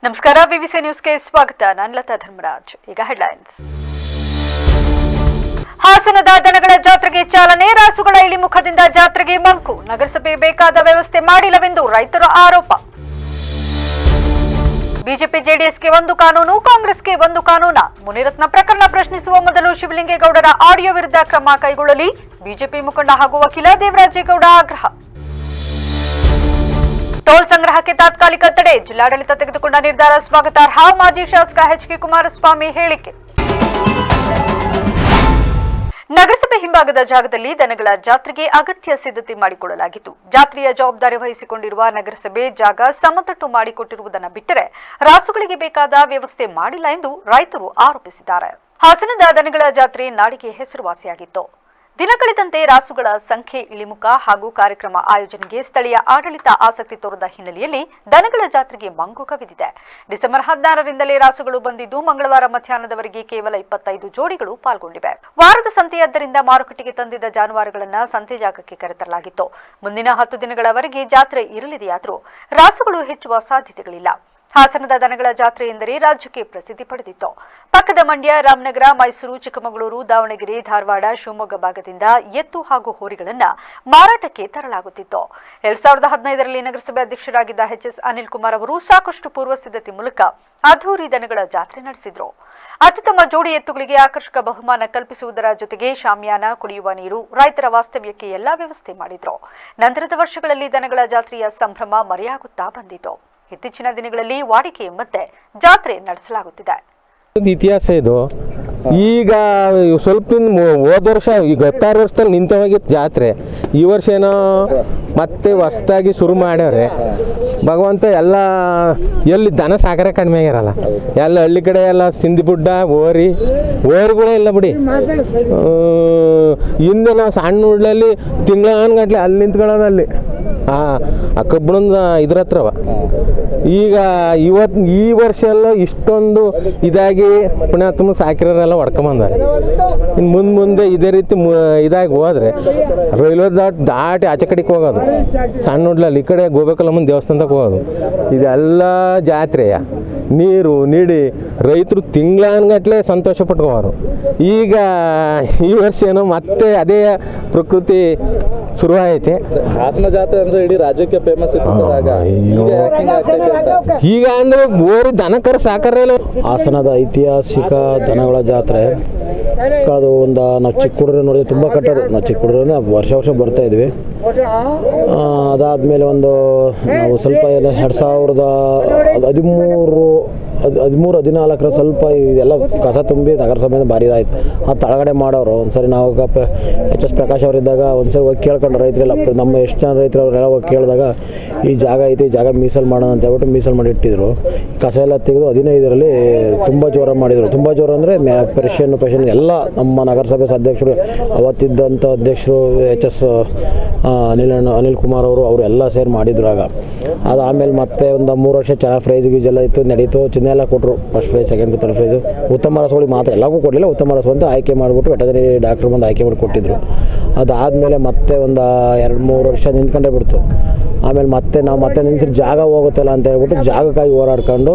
ನಮಸ್ಕಾರ, ವಿವಿಸಿ ನ್ಯೂಸ್ಗೆ ಸ್ವಾಗತ. ನಾನು ಲತಾ ಧರ್ಮರಾಜ್. ಈಗ ಹೆಡ್ಲೈನ್ಸ್. ಹಾಸನದ ದನಗಳ ಜಾತ್ರೆಗೆ ಚಾಲನೆ. ರಾಸುಗಳ ಇಳಿಮುಖದಿಂದ ಜಾತ್ರೆಗೆ ಮಂಕು. ನಗರಸಭೆ ಬೇಕಾದ ವ್ಯವಸ್ಥೆ ಮಾಡಿಲ್ಲವೆಂದು ರೈತರ ಆರೋಪ. ಬಿಜೆಪಿ ಜೆಡಿಎಸ್ಗೆ ಒಂದು ಕಾನೂನು, ಕಾಂಗ್ರೆಸ್ಗೆ ಒಂದು ಕಾನೂನ. ಮುನಿರತ್ನ ಪ್ರಕರಣ ಪ್ರಶ್ನಿಸುವ ಮೊದಲು ಶಿವಲಿಂಗೇಗೌಡರ ಆಡಿಯೋ ವಿರುದ್ಧ ಕ್ರಮ ಕೈಗೊಳ್ಳಲಿ. ಬಿಜೆಪಿ ಮುಖಂಡ ಹಾಗೂ ವಕೀಲ ದೇವರಾಜೇಗೌಡ ಆಗ್ರಹ. ಟೋಲ್ ಸಂಗ್ರಹಕ್ಕೆ ತಾತ್ಕಾಲಿಕ ತಡೆ. ಜಿಲ್ಲಾಡಳಿತ ತೆಗೆದುಕೊಂಡ ನಿರ್ಧಾರ ಸ್ವಾಗತಾರ್ಹ. ಮಾಜಿ ಶಾಸಕ ಎಚ್.ಕೆ. ಕುಮಾರಸ್ವಾಮಿ ಹೇಳಿಕೆ. ನಗರಸಭೆ ಹಿಂಭಾಗದ ಜಾಗದಲ್ಲಿ ದನಗಳ ಜಾತ್ರೆಗೆ ಅಗತ್ಯ ಸಿದ್ಧತೆ ಮಾಡಿಕೊಳ್ಳಲಾಗಿತ್ತು. ಜಾತ್ರೆಯ ಜವಾಬ್ದಾರಿ ವಹಿಸಿಕೊಂಡಿರುವ ನಗರಸಭೆ ಜಾಗ ಸಮತಟ್ಟು ಮಾಡಿಕೊಟ್ಟಿರುವುದನ್ನು ಬಿಟ್ಟರೆ ರಾಸುಗಳಿಗೆ ಬೇಕಾದ ವ್ಯವಸ್ಥೆ ಮಾಡಿಲ್ಲ ಎಂದು ರೈತರು ಆರೋಪಿಸಿದ್ದಾರೆ. ಹಾಸನದ ದನಗಳ ಜಾತ್ರೆ ನಾಡಿಗೆ ಹೆಸರುವಾಸಿಯಾಗಿತ್ತು. ದಿನಕಳೆದಂತೆ ರಾಸುಗಳ ಸಂಖ್ಯೆ ಇಳಿಮುಖ ಹಾಗೂ ಕಾರ್ಯಕ್ರಮ ಆಯೋಜನೆಗೆ ಸ್ಥಳೀಯ ಆಡಳಿತ ಆಸಕ್ತಿ ತೋರದ ಹಿನ್ನೆಲೆಯಲ್ಲಿ ದನಗಳ ಜಾತ್ರೆಗೆ ಮಂಗು ಕವಿದಿದೆ. ಡಿಸೆಂಬರ್ 16ರಿಂದಲೇ ರಾಸುಗಳು ಬಂದಿದ್ದು ಮಂಗಳವಾರ ಮಧ್ಯಾಹ್ನದವರೆಗೆ ಕೇವಲ 25 ಜೋಡಿಗಳು ಪಾಲ್ಗೊಂಡಿವೆ. ವಾರದ ಸಂತೆಯಾದ್ದರಿಂದ ಮಾರುಕಟ್ಟೆಗೆ ತಂದಿದ್ದ ಜಾನುವಾರುಗಳನ್ನು ಸಂತೆ ಜಾಗಕ್ಕೆ ಕರೆತರಲಾಗಿತ್ತು. ಮುಂದಿನ 10 ದಿನಗಳವರೆಗೆ ಜಾತ್ರೆ ಇರಲಿದೆಯಾದರೂ ರಾಸುಗಳು ಹೆಚ್ಚುವ ಸಾಧ್ಯತೆಗಳಿಲ್ಲ. ಹಾಸನದ ದನಗಳ ಜಾತ್ರೆ ಎಂದರೆ ರಾಜ್ಯಕ್ಕೆ ಪ್ರಸಿದ್ಧಿ ಪಡೆದಿತ್ತು. ಪಕ್ಕದ ಮಂಡ್ಯ, ರಾಮನಗರ, ಮೈಸೂರು, ಚಿಕ್ಕಮಗಳೂರು, ದಾವಣಗೆರೆ, ಧಾರವಾಡ, ಶಿವಮೊಗ್ಗ ಭಾಗದಿಂದ ಎತ್ತು ಹಾಗೂ ಹೋರಿಗಳನ್ನು ಮಾರಾಟಕ್ಕೆ ತರಲಾಗುತ್ತಿತ್ತು. 2015ರಲ್ಲಿ ನಗರಸಭೆ ಅಧ್ಯಕ್ಷರಾಗಿದ್ದ ಎಚ್.ಎಸ್. ಅನಿಲ್ ಕುಮಾರ್ ಅವರು ಸಾಕಷ್ಟು ಪೂರ್ವ ಸಿದ್ಧತೆ ಮೂಲಕ ಅದ್ಧೂರಿ ದನಗಳ ಜಾತ್ರೆ ನಡೆಸಿದ್ರು. ಅತ್ಯುತ್ತಮ ಜೋಡಿ ಎತ್ತುಗಳಿಗೆ ಆಕರ್ಷಕ ಬಹುಮಾನ ಕಲ್ಪಿಸುವುದರ ಜೊತೆಗೆ ಶಾಮಿಯಾನ, ಕುಡಿಯುವ ನೀರು, ರೈತರ ವಾಸ್ತವ್ಯಕ್ಕೆ ಎಲ್ಲಾ ವ್ಯವಸ್ಥೆ ಮಾಡಿದ್ರು. ನಂತರದ ವರ್ಷಗಳಲ್ಲಿ ದನಗಳ ಜಾತ್ರೆಯ ಸಂಭ್ರಮ ಮರೆಯಾಗುತ್ತಾ ಬಂದಿತು. ಇತ್ತೀಚಿನ ದಿನಗಳಲ್ಲಿ ವಾಡಿಕೆಯಂತೆ ಜಾತ್ರೆ ನಡೆಸಲಾಗುತ್ತಿದೆ. ಇತಿಹಾಸ ಇದು. ಈಗ ಸ್ವಲ್ಪ ಹೋದ ವರ್ಷ ಈಗ 16 ವರ್ಷದಲ್ಲಿ ನಿಂತವಾಗಿತ್ತು ಜಾತ್ರೆ. ಈ ವರ್ಷ ಏನೋ ಮತ್ತೆ ಹೊಸದಾಗಿ ಶುರು ಮಾಡ್ಯವ್ರೆ. ಭಗವಂತ ಎಲ್ಲ ಎಲ್ಲಿ ದನ ಸಾಕರೆ ಕಡಿಮೆ ಆಗಿರಲ್ಲ. ಎಲ್ಲ ಹಳ್ಳಿ ಕಡೆ ಎಲ್ಲ ಸಿಂಧಿಬುಡ್ಡ, ಓರಿಗಳೇ ಇಲ್ಲ ಬಿಡಿ. ಹಿಂದೆ ನಾವು ಸಣ್ಣ ಉಡ್ಲಲ್ಲಿ ತಿಂಗಳಾನ್ಗಟ್ಲೆ ಅಲ್ಲಿ ನಿಂತ್ಕೊಳ್ಳೋದು ಅಲ್ಲಿ ಆ ಕಬ್ಬಣದ ಇದ್ರ ಹತ್ರವ. ಈಗ ಈ ವರ್ಷ ಎಲ್ಲ ಇಷ್ಟೊಂದು ಇದಾಗಿ ಪುಣ್ಯಾತ್ಮ ಸಾಕಿರೋರೆಲ್ಲ ಹೊಡ್ಕೊಂಬಂದಾರೆ. ಇನ್ನು ಮುಂದೆ ಇದೇ ರೀತಿ ಇದಾಗಿ ಹೋದ್ರೆ ರೈಲ್ವೆ ದಾಟಿ ಆಚೆ ಕಡೆಗೆ ಹೋಗೋದು, ಸಣ್ಣ ಉಡ್ಲಲ್ಲಿ ಈ ಕಡೆ ಗೋಬೇಕಲ್ಲಮ್ಮನ ದೇವಸ್ಥಾನಕ್ಕೆ ಹೋಗೋದು. ಇದೆಲ್ಲ ಜಾತ್ರೆಯ ನೀರು ನೀಡಿ ರೈತರು ತಿಂಗಳಾನ್ಗಟ್ಲೆ ಸಂತೋಷ ಪಟ್ಕೋರು. ಈಗ ಈ ವರ್ಷ ಏನೋ ಮತ್ತೆ ಅದೇ ಪ್ರಕೃತಿ ಶುರುವಾಯಿತೆ. ಹಾಸನ ಜಾತ್ರೆ ಅಂದ್ರೆ ಇಡೀ ರಾಜ್ಯಕ್ಕೆ ಫೇಮಸ್ ಇತ್ತು. ಈಗ ಅಂದ್ರೆ ಓರಿ ದನಕರ ಸಾಕರೇ ಇಲ್ಲ. ಹಾಸನದ ಐತಿಹಾಸಿಕ ದನಗಳ ಜಾತ್ರೆ ಕಳೆದು ನಾವು ಚಿಕ್ಕ ಹುಡುಗರು ನೋಡಿದ್ರೆ ತುಂಬ ಕಟ್ಟೋದು. ನಾವು ಚಿಕ್ಕ ಹುಡುಗರನ್ನ ವರ್ಷ ಬರ್ತಾ ಇದ್ವಿ. ಅದಾದಮೇಲೆ ನಾವು ಸ್ವಲ್ಪ 2013-14 ಸ್ವಲ್ಪ ಇದೆಲ್ಲ ಕಸ ತುಂಬಿ ನಗರಸಭೆಯಿಂದ ಭಾರಿ ಇದಾಯಿತು. ಅದು ತಳಗಡೆ ಮಾಡೋರು. ಒಂದ್ಸರಿ ನಾವು ಎಚ್.ಎಸ್. ಪ್ರಕಾಶ್ ಅವರಿದ್ದಾಗ ಒಂದ್ಸರಿ ಹೋಗಿ ಕೇಳ್ಕೊಂಡು ರೈತರೆಲ್ಲ, ನಮ್ಮ ಎಷ್ಟು ಜನ ರೈತರು ಅವರೆಲ್ಲ ಹೋಗಿ ಕೇಳಿದಾಗ ಈ ಜಾಗ ಐತಿ, ಈ ಜಾಗ ಮೀಸಲು ಮಾಡೋಣ ಅಂತ ಹೇಳ್ಬಿಟ್ಟು ಮೀಸಲು ಮಾಡಿ ಇಟ್ಟಿದ್ರು. ಕಸ ಎಲ್ಲ ತೆಗೆದು 15ರಲ್ಲಿ ತುಂಬ ಜೋರ ಮಾಡಿದರು. ತುಂಬ ಜೋರ ಅಂದರೆ ಪೆಷನ್ ಎಲ್ಲ ನಮ್ಮ ನಗರಸಭೆ ಅಧ್ಯಕ್ಷರು, ಅವತ್ತಿದ್ದಂಥ ಅಧ್ಯಕ್ಷರು ಎಚ್.ಎಸ್. ಅನಿಲ್ ಕುಮಾರ್ ಅವರು ಎಲ್ಲ ಸೇರಿ ಮಾಡಿದ್ರು. ಅದು ಆಮೇಲೆ ಮತ್ತೆ ಒಂದು 3 ವರ್ಷ ಚೆನ್ನಾಗಿ ಪ್ರೈಸ್ ಗೀಜೆಲ್ಲ ಇತ್ತು, ನಡೀತು. ಚಿನ್ನ ಎಲ್ಲ ಕೊಟ್ಟರು. First prize, second, third price. ಉತ್ತಮ ರಸಗಳಿಗೆ ಮಾತ್ರ, ಎಲ್ಲರಿಗೂ ಕೊಡಲಿಲ್ಲ. ಉತ್ತಮ ರಸ ಅಂತ ಆಯ್ಕೆ ಮಾಡಿಬಿಟ್ಟು ವೆಟನರಿ ಡಾಕ್ಟ್ರು ಬಂದು ಆಯ್ಕೆ ಮಾಡಿ ಕೊಟ್ಟಿದ್ರು. ಅದಾದಮೇಲೆ ಮತ್ತೆ ಒಂದು 2-3 ವರ್ಷ ನಿಂತ್ಕೊಂಡೇ ಬಿಡ್ತು. ಆಮೇಲೆ ನಾವು ಮತ್ತೆ ನಿಂತಿರೋ ಜಾಗ ಹೋಗುತ್ತಲ್ಲ ಅಂತ ಹೇಳ್ಬಿಟ್ಟು ಜಾಗಕ್ಕಾಗಿ ಹೋರಾಡ್ಕೊಂಡು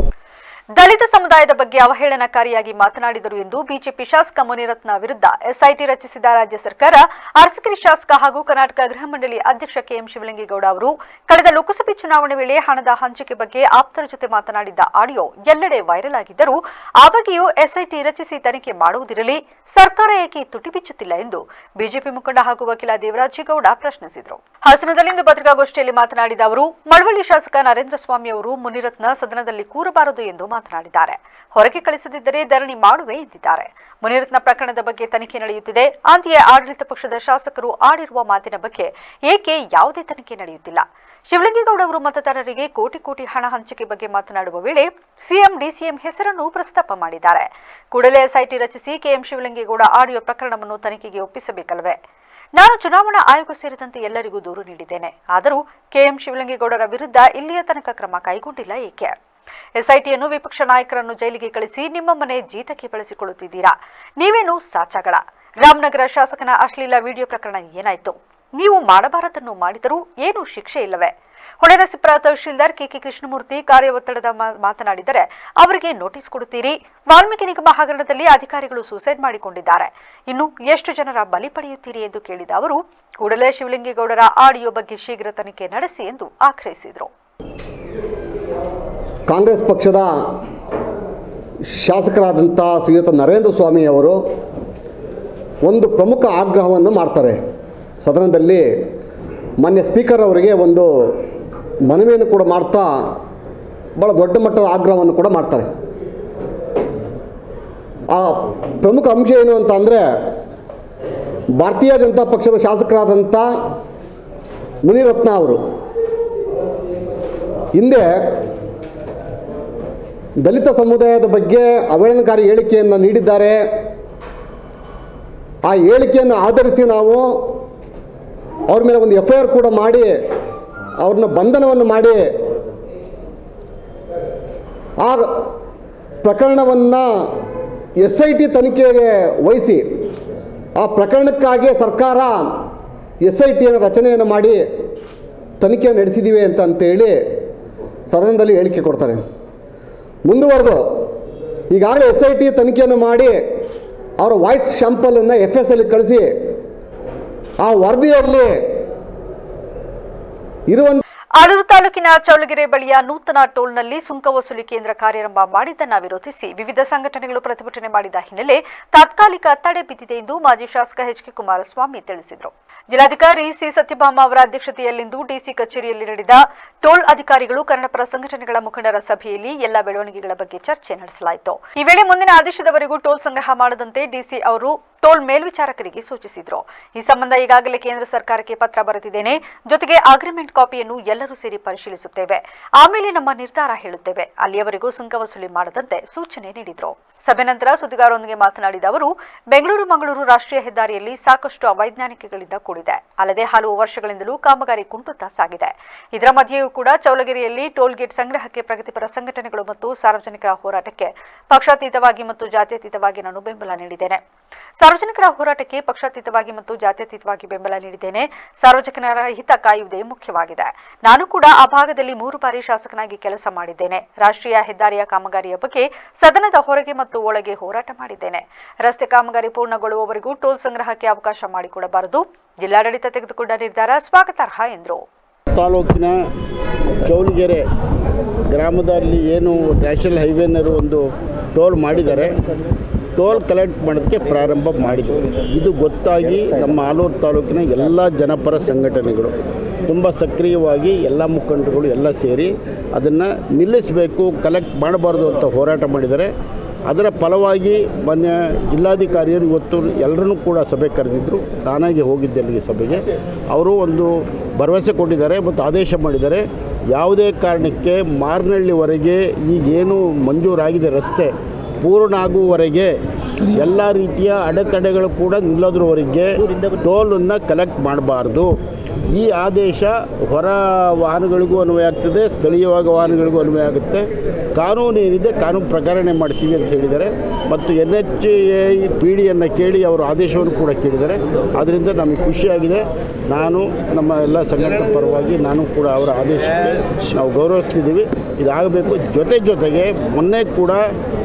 ದಲಿತ ಸಮುದಾಯದ ಬಗ್ಗೆ ಅವಹೇಳನಕಾರಿಯಾಗಿ ಮಾತನಾಡಿದರು ಎಂದು ಬಿಜೆಪಿ ಶಾಸಕ ಮುನಿರತ್ನ ವಿರುದ್ಧ ಎಸ್ಐಟಿ ರಚಿಸಿದ ರಾಜ್ಯ ಸರ್ಕಾರ. ಅರಸಕೆರೆ ಶಾಸಕ ಹಾಗೂ ಕರ್ನಾಟಕ ಗೃಹ ಮಂಡಳಿ ಅಧ್ಯಕ್ಷ ಕೆಎಂ ಶಿವಲಿಂಗೇಗೌಡ ಅವರು ಕಳೆದ ಲೋಕಸಭೆ ಚುನಾವಣೆ ವೇಳೆ ಹಣದ ಹಂಚಿಕೆ ಬಗ್ಗೆ ಆಪ್ತರ ಜೊತೆ ಮಾತನಾಡಿದ್ದ ಆಡಿಯೋ ಎಲ್ಲೆಡೆ ವೈರಲ್ ಆಗಿದ್ದರೂ ಆ ಬಗ್ಗೆಯೂ ಎಸ್ಐಟಿ ರಚಿಸಿ ತನಿಖೆ ಮಾಡುವುದಿರಲಿ, ಸರ್ಕಾರ ಏಕೆ ತುಟಿ ಬಿಚ್ಚುತ್ತಿಲ್ಲ ಎಂದು ಬಿಜೆಪಿ ಮುಖಂಡ ಹಾಗೂ ವಕೀಲ ದೇವರಾಜೇಗೌಡ ಪ್ರಶ್ನಿಸಿದರು. ಹಾಸನದಲ್ಲಿಂದು ಪತ್ರಿಕಾಗೋಷ್ಠಿಯಲ್ಲಿ ಮಾತನಾಡಿದ ಅವರು, ಮಳವಳ್ಳಿ ಶಾಸಕ ನರೇಂದ್ರ ಸ್ವಾಮಿ ಅವರು ಮುನಿರತ್ನ ಸದನದಲ್ಲಿ ಕೂರಬಾರದು ಎಂದು ಮಾತನಾಡಿದ್ದಾರೆ. ಹೊರಗೆ ಕಳಿಸದಿದ್ದರೆ ಧರಣಿ ಮಾಡುವೆ ಎಂದಿದ್ದಾರೆ. ಮುನಿರತ್ನ ಪ್ರಕರಣದ ಬಗ್ಗೆ ತನಿಖೆ ನಡೆಯುತ್ತಿದೆ. ಅಂತೆಯೇ ಆಡಳಿತ ಪಕ್ಷದ ಶಾಸಕರು ಆಡಿರುವ ಮಾತಿನ ಬಗ್ಗೆ ಏಕೆ ಯಾವುದೇ ತನಿಖೆ ನಡೆಯುತ್ತಿಲ್ಲ? ಶಿವಲಿಂಗೇಗೌಡ ಅವರು ಮತದಾರರಿಗೆ ಕೋಟಿ ಹಣ ಹಂಚಿಕೆ ಬಗ್ಗೆ ಮಾತನಾಡುವ ವೇಳೆ ಸಿಎಂ, ಡಿಸಿಎಂ ಹೆಸರನ್ನು ಪ್ರಸ್ತಾಪ ಮಾಡಿದ್ದಾರೆ. ಕೂಡಲೇ ಎಸ್ಐಟಿ ರಚಿಸಿ ಕೆಎಂ ಶಿವಲಿಂಗೇಗೌಡ ಆಡಿಯೋ ಪ್ರಕರಣವನ್ನು ತನಿಖೆಗೆ ಒಪ್ಪಿಸಬೇಕಲ್ವೇ? ನಾನು ಚುನಾವಣಾ ಆಯೋಗ ಸೇರಿದಂತೆ ಎಲ್ಲರಿಗೂ ದೂರು ನೀಡಿದ್ದೇನೆ. ಆದರೂ ಕೆಎಂ ಶಿವಲಿಂಗೇಗೌಡರ ವಿರುದ್ಧ ಇಲ್ಲಿಯ ತನಕ ಕ್ರಮ ಕೈಗೊಂಡಿಲ್ಲ ಏಕೆ? ಎಸ್ಐಟಿಯನ್ನು ವಿಪಕ್ಷ ನಾಯಕರನ್ನು ಜೈಲಿಗೆ ಕಳಿಸಿ ನಿಮ್ಮ ಮನೆ ಜೀತಕ್ಕೆ ಬಳಸಿಕೊಳ್ಳುತ್ತಿದ್ದೀರಾ? ನೀವೇನು ಸಾಚಾಗಳ? ರಾಮನಗರ ಶಾಸಕನ ಅಶ್ಲೀಲ ವಿಡಿಯೋ ಪ್ರಕರಣ ಏನಾಯ್ತು? ನೀವು ಮಾಡಬಾರದನ್ನು ಮಾಡಿದರೂ ಏನು ಶಿಕ್ಷೆ ಇಲ್ಲವೇ? ಹೊಳೆನರಸೀಪುರ ತಹಶೀಲ್ದಾರ್ ಕೆಕೆ ಕೃಷ್ಣಮೂರ್ತಿ ಕಾರ್ಯ ಒತ್ತಡದ ಮಾತನಾಡಿದರೆ ಅವರಿಗೆ ನೋಟಿಸ್ ಕೊಡುತ್ತೀರಿ. ವಾಲ್ಮೀಕಿ ನಿಗಮ ಹಗರಣದಲ್ಲಿ ಅಧಿಕಾರಿಗಳು ಸೂಸೈಡ್ ಮಾಡಿಕೊಂಡಿದ್ದಾರೆ. ಇನ್ನು ಎಷ್ಟು ಜನರ ಬಲಿ ಪಡೆಯುತ್ತೀರಿ ಎಂದು ಕೇಳಿದ ಅವರು ಕೂಡಲೇ ಶಿವಲಿಂಗೇಗೌಡರ ಆಡಿಯೋ ಬಗ್ಗೆ ಶೀಘ್ರ ತನಿಖೆ ನಡೆಸಿ ಎಂದು ಆಗ್ರಹಿಸಿದರು. ಕಾಂಗ್ರೆಸ್ ಪಕ್ಷದ ಶಾಸಕರಾದಂಥ ಶ್ರೀಯುತ ನರೇಂದ್ರ ಸ್ವಾಮಿ ಅವರು ಒಂದು ಪ್ರಮುಖ ಆಗ್ರಹವನ್ನು ಮಾಡ್ತಾರೆ. ಸದನದಲ್ಲಿ ಮಾನ್ಯ ಸ್ಪೀಕರ್ ಅವರಿಗೆ ಒಂದು ಮನವಿಯನ್ನು ಕೂಡ ಮಾಡ್ತಾ ಭಾಳ ದೊಡ್ಡ ಮಟ್ಟದ ಆಗ್ರಹವನ್ನು ಕೂಡ ಮಾಡ್ತಾರೆ. ಆ ಪ್ರಮುಖ ಅಂಶ ಏನು ಅಂತ ಅಂದರೆ, ಭಾರತೀಯ ಜನತಾ ಪಕ್ಷದ ಶಾಸಕರಾದಂಥ ಮುನಿರತ್ನ ಅವರು ಹಿಂದೆ ದಲಿತ ಸಮುದಾಯದ ಬಗ್ಗೆ ಅವಹೇಳನಕಾರಿ ಹೇಳಿಕೆಯನ್ನು ನೀಡಿದ್ದಾರೆ. ಆ ಹೇಳಿಕೆಯನ್ನು ಆಧರಿಸಿ ನಾವು ಅವ್ರ ಮೇಲೆ ಒಂದು FIR ಕೂಡ ಮಾಡಿ ಅವ್ರನ್ನ ಬಂಧನವನ್ನು ಮಾಡಿ ಆ ಪ್ರಕರಣವನ್ನು SIT ತನಿಖೆಗೆ ವಹಿಸಿ ಆ ಪ್ರಕರಣಕ್ಕಾಗಿ ಸರ್ಕಾರ SITಯನ್ನು ರಚನೆಯನ್ನು ಮಾಡಿ ತನಿಖೆ ನಡೆಸಿದ್ದೀವಿ ಅಂತೇಳಿ ಸದನದಲ್ಲಿ ಹೇಳಿಕೆ ಕೊಡ್ತಾರೆ. ಮುಂದುವರೆದು ಈಗಾಗಲೇ SIT ತನಿಖೆಯನ್ನು ಮಾಡಿ ಅವರ ವಾಯ್ಸ್ ಶಾಂಪಲನ್ನು FSL ಕಳಿಸಿ ಆ ವರದಿಯಲ್ಲಿ ಇರುವಂಥ ಆಲೂರು ತಾಲೂಕಿನ ಚೌಳಗೆರೆ ಬಳಿಯ ನೂತನ ಟೋಲ್ನಲ್ಲಿ ಸುಂಕ ವಸೂಲಿ ಕೇಂದ್ರ ಕಾರ್ಯಾರಂಭ ಮಾಡಿದ್ದನ್ನು ವಿರೋಧಿಸಿ ವಿವಿಧ ಸಂಘಟನೆಗಳು ಪ್ರತಿಭಟನೆ ಮಾಡಿದ ಹಿನ್ನೆಲೆ ತಾತ್ಕಾಲಿಕ ತಡೆ ಬಿದ್ದಿದೆ ಎಂದು ಮಾಜಿ ಶಾಸಕ HK ಕುಮಾರಸ್ವಾಮಿ ತಿಳಿಸಿದರು. ಜಿಲ್ಲಾಧಿಕಾರಿ ಸಿ ಸತ್ಯಭಾಮ ಅವರ ಅಧ್ಯಕ್ಷತೆಯಲ್ಲಿಂದು ಡಿಸಿ ಕಚೇರಿಯಲ್ಲಿ ನಡೆದ ಟೋಲ್ ಅಧಿಕಾರಿಗಳು ಕನ್ನಡಪರ ಸಂಘಟನೆಗಳ ಮುಖಂಡರ ಸಭೆಯಲ್ಲಿ ಎಲ್ಲಾ ಬೆಳವಣಿಗೆಗಳ ಬಗ್ಗೆ ಚರ್ಚೆ ನಡೆಸಲಾಯಿತು. ಈ ವೇಳೆ ಮುಂದಿನ ಆದೇಶದವರೆಗೂ ಟೋಲ್ ಸಂಗ್ರಹ ಮಾಡದಂತೆ ಡಿಸಿ ಅವರು ಟೋಲ್ ಮೇಲ್ವಿಚಾರಕರಿಗೆ ಸೂಚಿಸಿದರು. ಈ ಸಂಬಂಧ ಈಗಾಗಲೇ ಕೇಂದ್ರ ಸರ್ಕಾರಕ್ಕೆ ಪತ್ರ ಬರೆದಿದ್ದೇನೆ. ಜೊತೆಗೆ ಅಗ್ರಿಮೆಂಟ್ ಕಾಪಿಯನ್ನು ಎಲ್ಲರೂ ಸೇರಿ ಪರಿಶೀಲಿಸುತ್ತೇವೆ. ಆಮೇಲೆ ನಮ್ಮ ನಿರ್ಧಾರ ಹೇಳುತ್ತೇವೆ. ಅಲ್ಲಿಯವರೆಗೂ ಸುಂಕ ವಸೂಲಿ ಮಾಡದಂತೆ ಸೂಚನೆ ನೀಡಿದರು. ಸಭೆ ನಂತರ ಸುದ್ದಿಗಾರರೊಂದಿಗೆ ಮಾತನಾಡಿದ ಅವರು, ಬೆಂಗಳೂರು ಮಂಗಳೂರು ರಾಷ್ಟ್ರೀಯ ಹೆದ್ದಾರಿಯಲ್ಲಿ ಸಾಕಷ್ಟು ಅವೈಜ್ಞಾನಿಕಗಳಿಂದ ಕೂಡಿದೆ. ಅಲ್ಲದೆ ಹಲವು ವರ್ಷಗಳಿಂದಲೂ ಕಾಮಗಾರಿ ಕುಂಟುತ್ತಾ ಸಾಗಿದೆ. ಇದರ ಮಧ್ಯೆಯೂ ಕೂಡ ಚೌಳಗೆರೆಯಲ್ಲಿ ಟೋಲ್ ಗೇಟ್ ಸಂಗ್ರಹಕ್ಕೆ ಪ್ರಗತಿಪರ ಸಂಘಟನೆಗಳು ಮತ್ತು ಸಾರ್ವಜನಿಕರ ಹೋರಾಟಕ್ಕೆ ಪಕ್ಷಾತೀತವಾಗಿ ಮತ್ತು ಜಾತ್ಯತೀತವಾಗಿ ನಾನು ಬೆಂಬಲ ನೀಡಿದ್ದೇನೆ. ಸಾರ್ವಜನಿಕರ ಹೋರಾಟಕ್ಕೆ ಪಕ್ಷಾತೀತವಾಗಿ ಮತ್ತು ಜಾತ್ಯತೀತವಾಗಿ ಬೆಂಬಲ ನೀಡಿದ್ದೇನೆ. ಸಾರ್ವಜನಿಕರ ಹಿತ ಕಾಯುವುದೇ ಮುಖ್ಯವಾಗಿದೆ. ನಾನು ಕೂಡ ಆ ಭಾಗದಲ್ಲಿ 3 ಬಾರಿ ಶಾಸಕನಾಗಿ ಕೆಲಸ ಮಾಡಿದ್ದೇನೆ. ರಾಷ್ಟ್ರೀಯ ಹೆದ್ದಾರಿಯ ಕಾಮಗಾರಿಯ ಬಗ್ಗೆ ಸದನದ ಹೊರಗೆ ಮತ್ತು ಒಳಗೆ ಹೋರಾಟ ಮಾಡಿದ್ದೇನೆ. ರಸ್ತೆ ಕಾಮಗಾರಿ ಪೂರ್ಣಗೊಳ್ಳುವವರೆಗೂ ಟೋಲ್ ಸಂಗ್ರಹಕ್ಕೆ ಅವಕಾಶ ಮಾಡಿಕೊಡಬಾರದು. ಜಿಲ್ಲಾಡಳಿತ ತೆಗೆದುಕೊಂಡ ನಿರ್ಧಾರ ಸ್ವಾಗತಾರ್ಹ ಎಂದರು. ತಾಲೂಕಿನ ಚೌಳಗೆರೆ ಗ್ರಾಮದಲ್ಲಿ ಏನು ನ್ಯಾಷನಲ್ ಹೈವೇನರು ಒಂದು ಟೋಲ್ ಮಾಡಿದ್ದಾರೆ, ಟೋಲ್ ಕಲೆಕ್ಟ್ ಮಾಡೋದಕ್ಕೆ ಪ್ರಾರಂಭ ಮಾಡಿದರು. ಇದು ಗೊತ್ತಾಗಿ ನಮ್ಮ ಆಲೂರು ತಾಲೂಕಿನ ಎಲ್ಲ ಜನಪರ ಸಂಘಟನೆಗಳು ತುಂಬ ಸಕ್ರಿಯವಾಗಿ ಎಲ್ಲ ಮುಖಂಡರುಗಳು ಎಲ್ಲ ಸೇರಿ ಅದನ್ನು ನಿಲ್ಲಿಸಬೇಕು, ಕಲೆಕ್ಟ್ ಮಾಡಬಾರ್ದು ಅಂತ ಹೋರಾಟ ಮಾಡಿದ್ದಾರೆ. ಅದರ ಫಲವಾಗಿ ಮಾನ್ಯ ಜಿಲ್ಲಾಧಿಕಾರಿಯರು ಇವತ್ತು ಎಲ್ಲರನ್ನೂ ಕೂಡ ಸಭೆ ಕರೆದಿದ್ದರು. ನಾನಾಗಿ ಹೋಗಿದ್ದೆ ಅಲ್ಲಿಗೆ ಸಭೆಗೆ. ಅವರು ಒಂದು ಭರವಸೆ ಕೊಟ್ಟಿದ್ದಾರೆ ಮತ್ತು ಆದೇಶ ಮಾಡಿದ್ದಾರೆ. ಯಾವುದೇ ಕಾರಣಕ್ಕೆ ಮಾರ್ನಹಳ್ಳಿವರೆಗೆ ಈಗೇನು ಮಂಜೂರಾಗಿದೆ ರಸ್ತೆ ಪೂರ್ಣ ಆಗುವವರೆಗೆ ಎಲ್ಲ ರೀತಿಯ ಅಡೆತಡೆಗಳು ಕೂಡ ನಿಲ್ಲೋದ್ರವರೆಗೆ ಟೋಲನ್ನು ಕಲೆಕ್ಟ್ ಮಾಡಬಾರ್ದು. ಈ ಆದೇಶ ಹೊರ ವಾಹನಗಳಿಗೂ ಅನ್ವಯ ಆಗ್ತದೆ, ಸ್ಥಳೀಯವಾಗಿ ವಾಹನಗಳಿಗೂ ಅನ್ವಯ ಆಗುತ್ತೆ. ಕಾನೂನು ಏನಿದೆ ಕಾನೂನು ಪ್ರಕಾರನೇ ಮಾಡ್ತೀವಿ ಅಂತ ಹೇಳಿದ್ದಾರೆ. ಮತ್ತು NHAI PD ಕೇಳಿ ಅವರು ಆದೇಶವನ್ನು ಕೂಡ ಕೇಳಿದ್ದಾರೆ. ಆದ್ದರಿಂದ ನಮಗೆ ಖುಷಿಯಾಗಿದೆ. ನಾನು ನಮ್ಮ ಎಲ್ಲ ಸಂಘಟನೆ ಪರವಾಗಿ ನಾನು ಕೂಡ ಅವರ ಆದೇಶಕ್ಕೆ ನಾವು ಗೌರವಿಸ್ತಿದ್ದೀವಿ. ಇದಾಗಬೇಕು. ಜೊತೆಗೆ ಮೊನ್ನೆ ಕೂಡ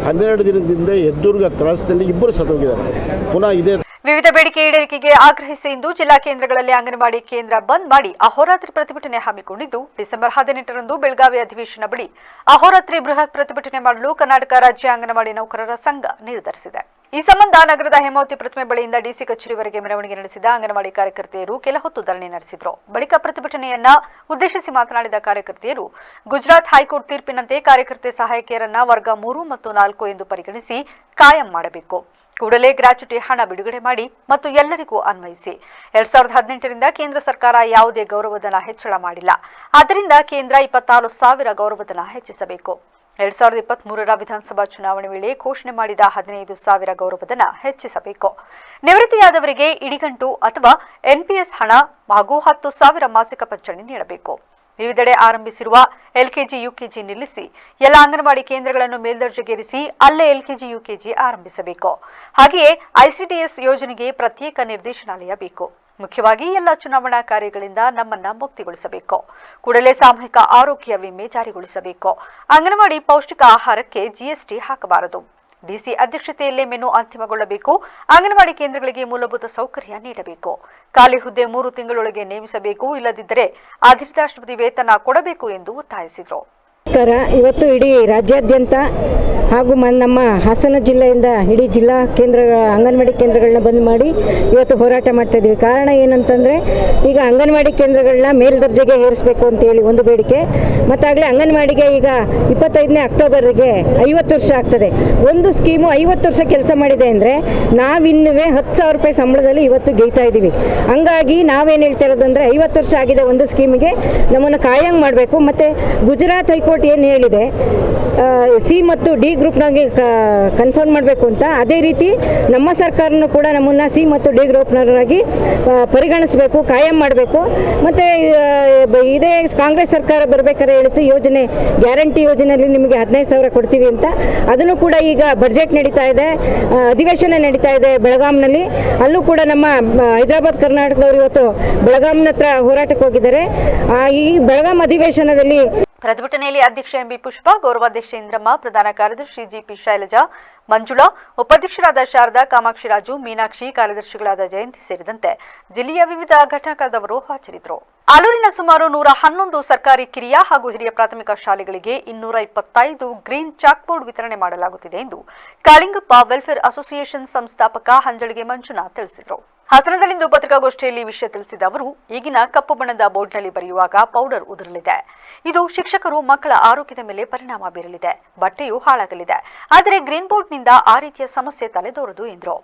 12 ದಿನದಿಂದ ಯದ್ದೂರ್ಗ ಕ್ರಾಸ್ನಲ್ಲಿ 2 ಸತ್ತೋಗಿದ್ದಾರೆ. ಪುನಃ ಇದೇ ವಿವಿಧ ಬೇಡಿಕೆ ಈಡೇರಿಕೆಗೆ ಆಗ್ರಹಿಸಿ ಇಂದು ಜಿಲ್ಲಾ ಕೇಂದ್ರಗಳಲ್ಲಿ ಅಂಗನವಾಡಿ ಕೇಂದ್ರ ಬಂದ್ ಮಾಡಿ ಅಹೋರಾತ್ರಿ ಪ್ರತಿಭಟನೆ ಹಮ್ಮಿಕೊಂಡಿದ್ದು, ಡಿಸೆಂಬರ್ 18ರಂದು ಬೆಳಗಾವಿ ಅಧಿವೇಶನ ಬಳಿ ಅಹೋರಾತ್ರಿ ಬೃಹತ್ ಪ್ರತಿಭಟನೆ ಮಾಡಲು ಕರ್ನಾಟಕ ರಾಜ್ಯ ಅಂಗನವಾಡಿ ನೌಕರರ ಸಂಘ ನಿರ್ಧರಿಸಿದೆ. ಈ ಸಂಬಂಧ ನಗರದ ಹೇಮಾವತಿ ಪ್ರತಿಮೆ ಬಳಿಯಿಂದ ಡಿಸಿ ಕಚೇರಿವರೆಗೆ ಮೆರವಣಿಗೆ ನಡೆಸಿದ ಅಂಗನವಾಡಿ ಕಾರ್ಯಕರ್ತೆಯರು ಕೆಲ ಹೊತ್ತು ಧರಣಿ ನಡೆಸಿದರು. ಬಳಿಕ ಪ್ರತಿಭಟನೆಯನ್ನ ಉದ್ದೇಶಿಸಿ ಮಾತನಾಡಿದ ಕಾರ್ಯಕರ್ತೆಯರು, ಗುಜರಾತ್ ಹೈಕೋರ್ಟ್ ತೀರ್ಪಿನಂತೆ ಕಾರ್ಯಕರ್ತೆ ಸಹಾಯಕಿಯರನ್ನ ವರ್ಗ 3 ಮತ್ತು 4 ಎಂದು ಪರಿಗಣಿಸಿ ಕಾಯಂ ಮಾಡಬೇಕು. ಕೂಡಲೇ ಗ್ರಾಚ್ಯುಟಿ ಹಣ ಬಿಡುಗಡೆ ಮಾಡಿ ಮತ್ತು ಎಲ್ಲರಿಗೂ ಅನ್ವಯಿಸಿ. 2018ರಿಂದ ಕೇಂದ್ರ ಸರ್ಕಾರ ಯಾವುದೇ ಗೌರವಧನ ಹೆಚ್ಚಳ ಮಾಡಿಲ್ಲ. ಆದ್ದರಿಂದ ಕೇಂದ್ರ 26,000 ಗೌರವಧನ ಹೆಚ್ಚಿಸಬೇಕು. 2023ರ ವಿಧಾನಸಭಾ ಚುನಾವಣೆ ವೇಳೆ ಘೋಷಣೆ ಮಾಡಿದ 15,000 ಗೌರವಧನ ಹೆಚ್ಚಿಸಬೇಕು. ನಿವೃತ್ತಿಯಾದವರಿಗೆ ಇಡಿಗಂಟು ಅಥವಾ NPS ಹಣ ಹಾಗೂ 10,000 ಮಾಸಿಕ ಪಿಂಚಣಿ ನೀಡಬೇಕು. ವಿವಿಧೆಡೆ ಆರಂಭಿಸಿರುವ LKG UKG ನಿಲ್ಲಿಸಿ ಎಲ್ಲ ಅಂಗನವಾಡಿ ಕೇಂದ್ರಗಳನ್ನು ಮೇಲ್ದರ್ಜೆಗೇರಿಸಿ ಅಲ್ಲೇ LKG UKG ಆರಂಭಿಸಬೇಕು. ಹಾಗೆಯೇ ICDS ಯೋಜನೆಗೆ ಪ್ರತ್ಯೇಕ ನಿರ್ದೇಶನಾಲಯ ಬೇಕು. ಮುಖ್ಯವಾಗಿ ಎಲ್ಲ ಚುನಾವಣಾ ಕಾರ್ಯಗಳಿಂದ ನಮ್ಮನ್ನ ಮುಕ್ತಿಗೊಳಿಸಬೇಕು. ಕೂಡಲೇ ಸಾಮೂಹಿಕ ಆರೋಗ್ಯ ವಿಮೆ ಜಾರಿಗೊಳಿಸಬೇಕು. ಅಂಗನವಾಡಿ ಪೌಷ್ಟಿಕ ಆಹಾರಕ್ಕೆ ಜಿಎಸ್ಟಿ ಹಾಕಬಾರದು. ಡಿಸಿ ಅಧ್ಯಕ್ಷತೆಯಲ್ಲೇ ಮೆನು ಅಂತಿಮಗೊಳ್ಳಬೇಕು. ಅಂಗನವಾಡಿ ಕೇಂದ್ರಗಳಿಗೆ ಮೂಲಭೂತ ಸೌಕರ್ಯ ನೀಡಬೇಕು. ಖಾಲಿ ಹುದ್ದೆ 3 ತಿಂಗಳೊಳಗೆ ನೇಮಿಸಬೇಕು. ಇಲ್ಲದಿದ್ದರೆ ಅಧಿರಾಷ್ಟ್ರಪತಿ ವೇತನ ಕೊಡಬೇಕು ಎಂದು ಒತ್ತಾಯಿಸಿದರು. ಇವತ್ತು ಇಡೀ ರಾಜ್ಯಾದ್ಯಂತ ಹಾಗೂ ನಮ್ಮ ಹಾಸನ ಜಿಲ್ಲೆಯಿಂದ ಇಡೀ ಜಿಲ್ಲಾ ಕೇಂದ್ರಗಳ ಅಂಗನವಾಡಿ ಕೇಂದ್ರಗಳನ್ನ ಬಂದ್ ಮಾಡಿ ಇವತ್ತು ಹೋರಾಟ ಮಾಡ್ತಾ ಇದ್ದೀವಿ. ಕಾರಣ ಏನಂತಂದರೆ ಈಗ ಅಂಗನವಾಡಿ ಕೇಂದ್ರಗಳನ್ನ ಮೇಲ್ದರ್ಜೆಗೆ ಏರಿಸಬೇಕು ಅಂತೇಳಿ ಒಂದು ಬೇಡಿಕೆ. ಮತ್ತಾಗಲೇ ಅಂಗನವಾಡಿಗೆ ಈಗ 25ನೇ ಅಕ್ಟೋಬರ್ಗೆ 50 ವರ್ಷ ಆಗ್ತದೆ. ಒಂದು ಸ್ಕೀಮು 50 ವರ್ಷ ಕೆಲಸ ಮಾಡಿದೆ ಅಂದರೆ ನಾವಿನ್ನುವೇ 10,000 ರೂಪಾಯಿ ಸಂಬಳದಲ್ಲಿ ಇವತ್ತು ಗೇಯ್ತಾ ಇದ್ದೀವಿ. ಹಂಗಾಗಿ ನಾವೇನು ಹೇಳ್ತಾ ಇರೋದಂದರೆ 50 ವರ್ಷ ಆಗಿದೆ ಒಂದು ಸ್ಕೀಮಿಗೆ ನಮ್ಮನ್ನು ಕಾಯಂಗೆ ಮಾಡಬೇಕು. ಮತ್ತು ಗುಜರಾತ್ ಹೈಕೋರ್ಟ್ ಏನು ಹೇಳಿದೆ ಸಿ ಮತ್ತು ಡಿ ಗ್ರೂಪ್ನಾಗೆ ಕನ್ಫರ್ಮ್ ಮಾಡಬೇಕು ಅಂತ, ಅದೇ ರೀತಿ ನಮ್ಮ ಸರ್ಕಾರನೂ ಕೂಡ ನಮ್ಮನ್ನು ಸಿ ಮತ್ತು ಡಿ ಗ್ರೂಪ್ನವರಾಗಿ ಪರಿಗಣಿಸಬೇಕು, ಕಾಯಂ ಮಾಡಬೇಕು. ಮತ್ತು ಇದೇ ಕಾಂಗ್ರೆಸ್ ಸರ್ಕಾರ ಬರಬೇಕಾದ್ರೆ ಹೇಳಿತ್ತು ಯೋಜನೆ ಗ್ಯಾರಂಟಿ ಯೋಜನೆಯಲ್ಲಿ ನಿಮಗೆ 15,000 ಕೊಡ್ತೀವಿ ಅಂತ. ಅದನ್ನು ಕೂಡ ಈಗ ಬಜೆಟ್ ನಡೀತಾ ಇದೆ, ಅಧಿವೇಶನ ನಡೀತಾ ಇದೆ ಬೆಳಗಾಂನಲ್ಲಿ. ಅಲ್ಲೂ ಕೂಡ ನಮ್ಮ ಹೈದರಾಬಾದ್ ಕರ್ನಾಟಕದವರು ಇವತ್ತು ಬೆಳಗಾಂನ ಹತ್ರ ಹೋರಾಟಕ್ಕೆ ಹೋಗಿದ್ದಾರೆ. ಈ ಬೆಳಗಾಂ ಅಧಿವೇಶನದಲ್ಲಿ ಪ್ರತಿಭಟನೆಯಲ್ಲಿ ಅಧ್ಯಕ್ಷ ಎಂಬಿ ಪುಷ್ಪ, ಗೌರವಾಧ್ಯಕ್ಷ ಇಂದ್ರಮ್ಮ, ಪ್ರಧಾನ ಕಾರ್ಯದರ್ಶಿ ಜಿಪಿ ಶೈಲಜಾ, ಮಂಜುಳಾ, ಉಪಾಧ್ಯಕ್ಷರಾದ ಶಾರದಾ, ಕಾಮಾಕ್ಷಿ ರಾಜು, ಮೀನಾಕ್ಷಿ, ಕಾರ್ಯದರ್ಶಿಗಳಾದ ಜಯಂತಿ ಸೇರಿದಂತೆ ಜಿಲ್ಲೆಯ ವಿವಿಧ ಘಟಕದವರು ಹಾಜರಿದ್ದರು. ಆಲೂರಿನ ಸುಮಾರು 111 ಸರ್ಕಾರಿ ಕಿರಿಯ ಹಾಗೂ ಹಿರಿಯ ಪ್ರಾಥಮಿಕ ಶಾಲೆಗಳಿಗೆ 225 ಗ್ರೀನ್ ಚಾಕ್ ಬೋರ್ಡ್ ವಿತರಣೆ ಮಾಡಲಾಗುತ್ತಿದೆ ಎಂದು ಕಾಳಿಂಗಪ್ಪ ವೆಲ್ಫೇರ್ ಅಸೋಸಿಯೇಷನ್ ಸಂಸ್ಥಾಪಕ ಹಂಜಳಿಗೆ ಮಂಜುನಾಥ್ ತಿಳಿಸಿದರು. ಹಾಸನದಲ್ಲಿಂದು ಪತ್ರಿಕಾಗೋಷ್ಠಿಯಲ್ಲಿ ವಿಷಯ ತಿಳಿಸಿದ ಅವರು, ಈಗಿನ ಕಪ್ಪು ಬಣ್ಣದ ಬೋರ್ಡ್ನಲ್ಲಿ ಬರೆಯುವಾಗ ಪೌಡರ್ ಉದುರಲಿದೆ. ಇದು ಶಿಕ್ಷಕರು ಮಕ್ಕಳ ಆರೋಗ್ಯದ ಮೇಲೆ ಪರಿಣಾಮ ಬೀರಲಿದೆ, ಬಟ್ಟೆಯೂ ಹಾಳಾಗಲಿದೆ. ಆದರೆ ಗ್ರೀನ್ ಬೋರ್ಡ್ನಿಂದ ಆ ರೀತಿಯ ಸಮಸ್ಯೆ ತಲೆದೋರದು ಎಂದರು.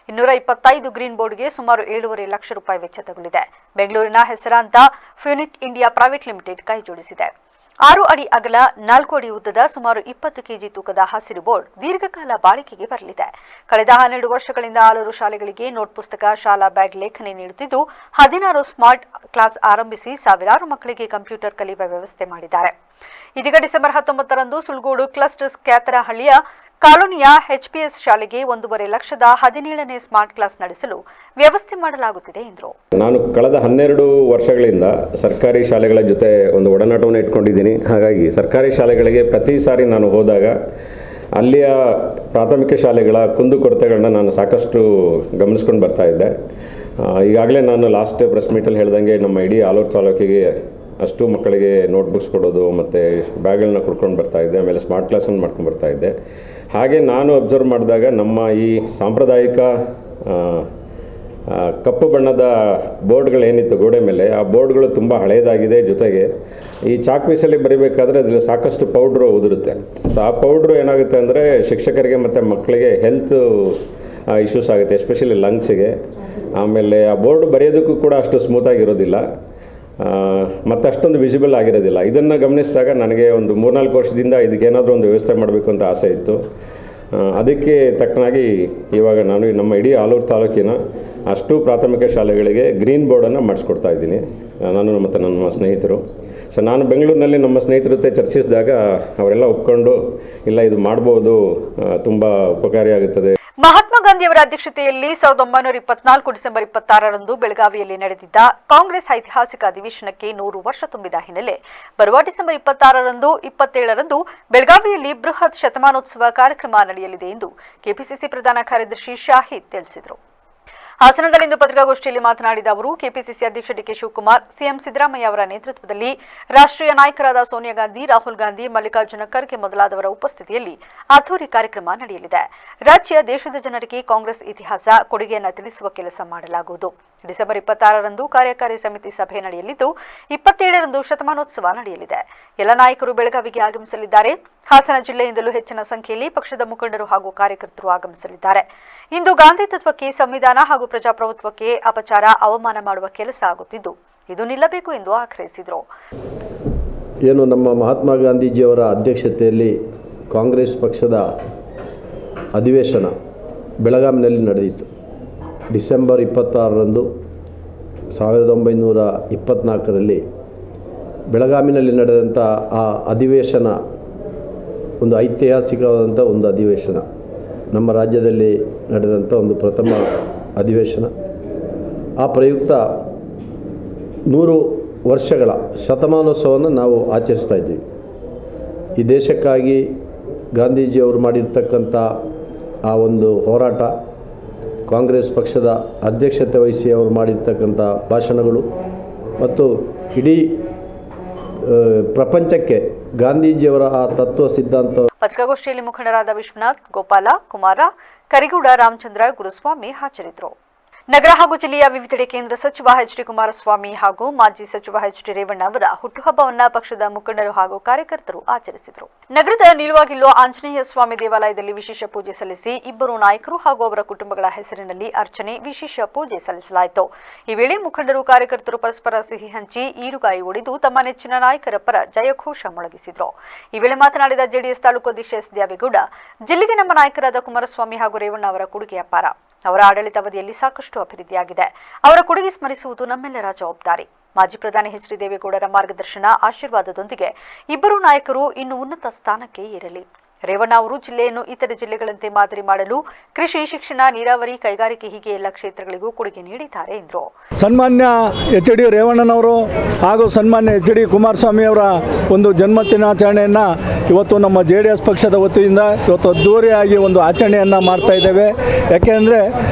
225 ಗ್ರೀನ್ ಬೋರ್ಡ್ಗೆ ಸುಮಾರು 7.5 ಲಕ್ಷ ರೂಪಾಯಿ ವೆಚ್ಚ ತಗುಲಿದೆ. ಬೆಂಗಳೂರಿನ ಹೆಸರಾಂತ ಫ್ಯೂನಿಕ್ ಇಂಡಿಯಾ ಪ್ರೈವೇಟ್ ಲಿಮಿಟೆಡ್ ಕೈ ಜೋಡಿಸಿದೆ. 6 ಅಡಿ ಅಗಲ, 4 ಅಡಿ ಉದ್ದದ, ಸುಮಾರು 20 ಕೆಜಿ ತೂಕದ ಹಸಿರು ಬೋರ್ಡ್ ದೀರ್ಘಕಾಲ ಬಾಳಿಕೆಗೆ ಬರಲಿದೆ. ಕಳೆದ 12 ವರ್ಷಗಳಿಂದ ಆಲೂರು ಶಾಲೆಗಳಿಗೆ ನೋಟ್ ಪುಸ್ತಕ, ಶಾಲಾ ಬ್ಯಾಗ್, ಲೇಖನಿ ನೀಡುತ್ತಿದ್ದು 16 ಸ್ಮಾರ್ಟ್ ಕ್ಲಾಸ್ ಆರಂಭಿಸಿ ಸಾವಿರಾರು ಮಕ್ಕಳಿಗೆ ಕಂಪ್ಯೂಟರ್ ಕಲಿಯುವ ವ್ಯವಸ್ಥೆ ಮಾಡಿದ್ದಾರೆ. ಇದೀಗ ಡಿಸೆಂಬರ್ 19ರಂದು ಸುಲ್ಗೋಡು ಕ್ಲಸ್ಟರ್ ಕ್ಯಾತರಹಳ್ಳಿಯ ಕಾಲೋನಿಯ HPS ಶಾಲೆಗೆ 1.5 ಲಕ್ಷದ 17ನೇ ಸ್ಮಾರ್ಟ್ ಕ್ಲಾಸ್ ನಡೆಸಲು ವ್ಯವಸ್ಥೆ ಮಾಡಲಾಗುತ್ತಿದೆ ಎಂದರು. ನಾನು ಕಳೆದ 12 ವರ್ಷಗಳಿಂದ ಸರ್ಕಾರಿ ಶಾಲೆಗಳ ಜೊತೆ ಒಂದು ಒಡನಾಟವನ್ನು ಇಟ್ಕೊಂಡಿದ್ದೀನಿ. ಹಾಗಾಗಿ ಸರ್ಕಾರಿ ಶಾಲೆಗಳಿಗೆ ಪ್ರತಿ ಸಾರಿ ನಾನು ಹೋದಾಗ ಅಲ್ಲಿಯ ಪ್ರಾಥಮಿಕ ಶಾಲೆಗಳ ಕುಂದುಕೊರತೆಗಳನ್ನ ನಾನು ಸಾಕಷ್ಟು ಗಮನಿಸ್ಕೊಂಡು ಬರ್ತಾ ಇದ್ದೆ. ಈಗಾಗಲೇ ನಾನು ಲಾಸ್ಟ್ ಪ್ರೆಸ್ ಮೀಟಲ್ಲಿ ಹೇಳ್ದಂಗೆ ನಮ್ಮ ಇಡೀ ಆಲೂರು ತಾಲೂಕಿಗೆ ಅಷ್ಟು ಮಕ್ಕಳಿಗೆ ನೋಟ್ಬುಕ್ಸ್ ಕೊಡೋದು ಮತ್ತು ಬ್ಯಾಗ್ಗಳನ್ನ ಕೊಡ್ಕೊಂಡು ಬರ್ತಾಯಿದ್ದೆ. ಆಮೇಲೆ ಸ್ಮಾರ್ಟ್ ಕ್ಲಾಸನ್ನು ಮಾಡ್ಕೊಂಡು ಬರ್ತಾಯಿದ್ದೆ. ಹಾಗೆ ನಾನು ಅಬ್ಸರ್ವ್ ಮಾಡಿದಾಗ ನಮ್ಮ ಈ ಸಾಂಪ್ರದಾಯಿಕ ಕಪ್ಪು ಬಣ್ಣದ ಬೋರ್ಡ್ಗಳೇನಿತ್ತು ಗೋಡೆ ಮೇಲೆ, ಆ ಬೋರ್ಡ್ಗಳು ತುಂಬ ಹಳೆಯದಾಗಿದೆ. ಜೊತೆಗೆ ಈ ಚಾಕ್ ಪೀಸಲ್ಲಿ ಬರೀಬೇಕಾದ್ರೆ ಅದರಲ್ಲಿ ಸಾಕಷ್ಟು ಪೌಡ್ರು ಉದುರುತ್ತೆ. ಸೊ ಆ ಪೌಡ್ರು ಏನಾಗುತ್ತೆ ಅಂದರೆ ಶಿಕ್ಷಕರಿಗೆ ಮತ್ತು ಮಕ್ಕಳಿಗೆ ಹೆಲ್ತ್ ಇಶ್ಯೂಸ್ ಆಗುತ್ತೆ, ಎಸ್ಪೆಷಲಿ ಲಂಗ್ಸಿಗೆ. ಆಮೇಲೆ ಆ ಬೋರ್ಡ್ ಬರೆಯೋದಕ್ಕೂ ಕೂಡ ಅಷ್ಟು ಸ್ಮೂತಾಗಿರೋದಿಲ್ಲ ಮತ್ತು ಅಷ್ಟೊಂದು ವಿಸಿಬಲ್ ಆಗಿರೋದಿಲ್ಲ. ಇದನ್ನು ಗಮನಿಸಿದಾಗ ನನಗೆ ಒಂದು 3-4 ವರ್ಷದಿಂದ ಇದಕ್ಕೇನಾದರೂ ಒಂದು ವ್ಯವಸ್ಥೆ ಮಾಡಬೇಕು ಅಂತ ಆಸೆ ಇತ್ತು. ಅದಕ್ಕೆ ತಕ್ಕನಾಗಿ ಇವಾಗ ನಾನು ನಮ್ಮ ಇಡೀ ಆಲೂರು ತಾಲೂಕಿನ ಅಷ್ಟು ಪ್ರಾಥಮಿಕ ಶಾಲೆಗಳಿಗೆ ಗ್ರೀನ್ ಬೋರ್ಡನ್ನು ಮಾಡಿಸ್ಕೊಡ್ತಾ ಇದ್ದೀನಿ, ನಾನು ಮತ್ತು ನಮ್ಮ ಸ್ನೇಹಿತರು. ಸೊ ನಾನು ಬೆಂಗಳೂರಿನಲ್ಲಿ ನಮ್ಮ ಸ್ನೇಹಿತರ ಜೊತೆ ಚರ್ಚಿಸಿದಾಗ ಅವರೆಲ್ಲ ಒಪ್ಕೊಂಡು ಇಲ್ಲ ಇದು ಮಾಡ್ಬೋದು, ತುಂಬ ಉಪಕಾರಿಯಾಗುತ್ತದೆ. ಮಹಾತ್ಮ ಗಾಂಧಿಯವರ ಅಧ್ಯಕ್ಷತೆಯಲ್ಲಿ 1924 ಡಿಸೆಂಬರ್ 26ರಂದು ಬೆಳಗಾವಿಯಲ್ಲಿ ನಡೆದಿದ್ದ ಕಾಂಗ್ರೆಸ್ ಐತಿಹಾಸಿಕ ಅಧಿವೇಶನಕ್ಕೆ 100 ವರ್ಷ ತುಂಬಿದ ಹಿನ್ನೆಲೆ ಬರುವ ಡಿಸೆಂಬರ್ 26ರಂದು 27ರಂದು ಬೆಳಗಾವಿಯಲ್ಲಿ ಬೃಹತ್ ಶತಮಾನೋತ್ಸವ ಕಾರ್ಯಕ್ರಮ ನಡೆಯಲಿದೆ ಎಂದು ಕೆಪಿಸಿಸಿ ಪ್ರಧಾನ ಕಾರ್ಯದರ್ಶಿ ಶಾಹಿದ್ ತಿಳಿಸಿದರು. ಹಾಸನದಲ್ಲಿಂದು ಪತ್ರಿಕಾಗೋಷ್ಠಿಯಲ್ಲಿ ಮಾತನಾಡಿದ ಅವರು, ಕೆಪಿಸಿಸಿ ಅಧ್ಯಕ್ಷ ಡಿಕೆ ಶಿವಕುಮಾರ್, ಸಿಎಂ ಸಿದ್ದರಾಮಯ್ಯ ಅವರ ನೇತೃತ್ವದಲ್ಲಿ ರಾಷ್ಟ್ರೀಯ ನಾಯಕರಾದ ಸೋನಿಯಾ ಗಾಂಧಿ, ರಾಹುಲ್ ಗಾಂಧಿ, ಮಲ್ಲಿಕಾರ್ಜುನ ಖರ್ಗೆ ಮೊದಲಾದವರ ಉಪಸ್ಥಿತಿಯಲ್ಲಿ ಅದ್ದೂರಿ ಕಾರ್ಯಕ್ರಮ ನಡೆಯಲಿದೆ. ರಾಜ್ಯ ದೇಶದ ಜನರಿಗೆ ಕಾಂಗ್ರೆಸ್ ಇತಿಹಾಸ, ಕೊಡುಗೆಯನ್ನು ತಿಳಿಸುವ ಕೆಲಸ ಮಾಡಲಾಗುವುದು. ಡಿಸೆಂಬರ್ 26ರಂದು ಕಾರ್ಯಕಾರಿ ಸಮಿತಿ ಸಭೆ ನಡೆಯಲಿದ್ದು 27ರಂದು ಶತಮಾನೋತ್ಸವ ನಡೆಯಲಿದೆ. ಎಲ್ಲ ನಾಯಕರು ಬೆಳಗಾವಿಗೆ ಆಗಮಿಸಲಿದ್ದಾರೆ. ಹಾಸನ ಜಿಲ್ಲೆಯಿಂದಲೂ ಹೆಚ್ಚಿನ ಸಂಖ್ಯೆಯಲ್ಲಿ ಪಕ್ಷದ ಮುಖಂಡರು ಹಾಗೂ ಕಾರ್ಯಕರ್ತರು ಆಗಮಿಸಲಿದ್ದಾರೆ. ಇಂದು ಗಾಂಧಿ ತತ್ವಕ್ಕೆ, ಸಂವಿಧಾನ ಹಾಗೂ ಪ್ರಜಾಪ್ರಭುತ್ವಕ್ಕೆ ಅಪಚಾರ, ಅವಮಾನ ಮಾಡುವ ಕೆಲಸ ಆಗುತ್ತಿದ್ದು ಇದು ನಿಲ್ಲಬೇಕು ಎಂದು ಆಗ್ರಹಿಸಿದರು. ಏನು ನಮ್ಮ ಮಹಾತ್ಮ ಗಾಂಧೀಜಿಯವರ ಅಧ್ಯಕ್ಷತೆಯಲ್ಲಿ ಕಾಂಗ್ರೆಸ್ ಪಕ್ಷದ ಅಧಿವೇಶನ ಬೆಳಗಾವಿನಲ್ಲಿ ನಡೆಯಿತು. ಡಿಸೆಂಬರ್ 26ರಂದು 1924ರಲ್ಲಿ ಬೆಳಗಾವಿನಲ್ಲಿ ನಡೆದಂಥ ಆ ಅಧಿವೇಶನ ಒಂದು ಐತಿಹಾಸಿಕವಾದಂಥ ಒಂದು ಅಧಿವೇಶನ, ನಮ್ಮ ರಾಜ್ಯದಲ್ಲಿ ನಡೆದಂಥ ಒಂದು ಪ್ರಥಮ ಅಧಿವೇಶನ. ಆ ಪ್ರಯುಕ್ತ 100 ವರ್ಷಗಳ ಶತಮಾನೋತ್ಸವವನ್ನು ನಾವು ಆಚರಿಸ್ತಾ ಇದ್ದೀವಿ. ಈ ದೇಶಕ್ಕಾಗಿ ಗಾಂಧೀಜಿಯವರು ಮಾಡಿರ್ತಕ್ಕಂಥ ಆ ಒಂದು ಹೋರಾಟ, ಕಾಂಗ್ರೆಸ್ ಪಕ್ಷದ ಅಧ್ಯಕ್ಷತೆ ವಹಿಸಿ ಅವರು ಮಾಡಿರ್ತಕ್ಕಂಥ ಭಾಷಣಗಳು ಮತ್ತು ಇಡೀ ಪ್ರಪಂಚಕ್ಕೆ ಗಾಂಧೀಜಿಯವರ ಆ ತತ್ವ ಸಿದ್ಧಾಂತ. ಪತ್ರಿಕಾಗೋಷ್ಠಿಯಲ್ಲಿ ಮುಖಂಡರಾದ ವಿಶ್ವನಾಥ್, ಗೋಪಾಲ, ಕುಮಾರ, ಕರಿಗೌಡ, ರಾಮಚಂದ್ರ, ಗುರುಸ್ವಾಮಿ ಹಾಜರಿದ್ದರು. ನಗರ ಹಾಗೂ ಜಿಲ್ಲೆಯ ವಿವಿಧೆಡೆ ಕೇಂದ್ರ ಸಚಿವ ಎಚ್ ಡಿ ಕುಮಾರಸ್ವಾಮಿ ಹಾಗೂ ಮಾಜಿ ಸಚಿವ ಎಚ್ ಡಿ ರೇವಣ್ಣ ಅವರ ಹುಟ್ಟುಹಬ್ಬವನ್ನು ಪಕ್ಷದ ಮುಖಂಡರು ಹಾಗೂ ಕಾರ್ಯಕರ್ತರು ಆಚರಿಸಿದರು. ನಗರದ ನಿಲುವಾಗಿಲ್ಲೋ ಆಂಜನೇಯ ಸ್ವಾಮಿ ದೇವಾಲಯದಲ್ಲಿ ವಿಶೇಷ ಪೂಜೆ ಸಲ್ಲಿಸಿ ಇಬ್ಬರು ನಾಯಕರು ಹಾಗೂ ಅವರ ಕುಟುಂಬಗಳ ಹೆಸರಿನಲ್ಲಿ ಅರ್ಚನೆ, ವಿಶೇಷ ಪೂಜೆ ಸಲ್ಲಿಸಲಾಯಿತು. ಈ ವೇಳೆ ಮುಖಂಡರು, ಕಾರ್ಯಕರ್ತರು ಪರಸ್ಪರ ಸಿಹಿ ಹಂಚಿ ಈರುಗಾಯಿ ಒಡೆದು ತಮ್ಮ ನೆಚ್ಚಿನ ನಾಯಕರ ಪರ ಜಯಘೋಷ ಮೊಳಗಿಸಿದರು. ಈ ವೇಳೆ ಮಾತನಾಡಿದ ಜೆಡಿಎಸ್ ತಾಲೂಕು ಅಧ್ಯಕ್ಷ ಎಸ್ ದ್ಯಾವೇಗೌಡ, ಜಿಲ್ಲೆಗೆ ನಮ್ಮ ನಾಯಕರಾದ ಕುಮಾರಸ್ವಾಮಿ ಹಾಗೂ ರೇವಣ್ಣ ಅವರ ಕೊಡುಗೆ ಅಪಾರ. ಅವರ ಆಡಳಿತಾವಧಿಯಲ್ಲಿ ಸಾಕಷ್ಟು ಅಭಿವೃದ್ಧಿಯಾಗಿದೆ. ಅವರ ಕೊಡುಗೆ ಸ್ಮರಿಸುವುದು ನಮ್ಮೆಲ್ಲರ ಜವಾಬ್ದಾರಿ. ಮಾಜಿ ಪ್ರಧಾನಿ ಎಚ್ ಡಿ ದೇವೇಗೌಡರ ಮಾರ್ಗದರ್ಶನ, ಆಶೀರ್ವಾದದೊಂದಿಗೆ ಇಬ್ಬರು ನಾಯಕರು ಇನ್ನೂ ಉನ್ನತ ಸ್ಥಾನಕ್ಕೆ ಏರಲಿ. ರೇವಣ್ಣ ಅವರು ಜಿಲ್ಲೆಯನ್ನು ಇತರೆ ಜಿಲ್ಲೆಗಳಂತೆ ಮಾದರಿ ಮಾಡಲು ಕೃಷಿ, ಶಿಕ್ಷಣ, ನೀರಾವರಿ, ಕೈಗಾರಿಕೆ ಹೀಗೆ ಎಲ್ಲ ಕ್ಷೇತ್ರಗಳಿಗೂ ಕೊಡುಗೆ ನೀಡಿದ್ದಾರೆ ಎಂದರು. ಸನ್ಮಾನ್ಯ ಎಚ್ ಡಿ ರೇವಣ್ಣನವರು ಹಾಗೂ ಸನ್ಮಾನ್ಯ ಎಚ್ ಡಿ ಕುಮಾರಸ್ವಾಮಿ ಅವರ ಒಂದು ಜನ್ಮದಿನಾಚರಣೆಯನ್ನು ಇವತ್ತು ನಮ್ಮ JDS ಪಕ್ಷದ ವತಿಯಿಂದ ಇವತ್ತು ಅದ್ದೂರಿಯಾಗಿ ಒಂದು ಆಚರಣೆಯನ್ನು ಮಾಡ್ತಾ ಇದ್ದೇವೆ. ಯಾಕೆಂದರೆ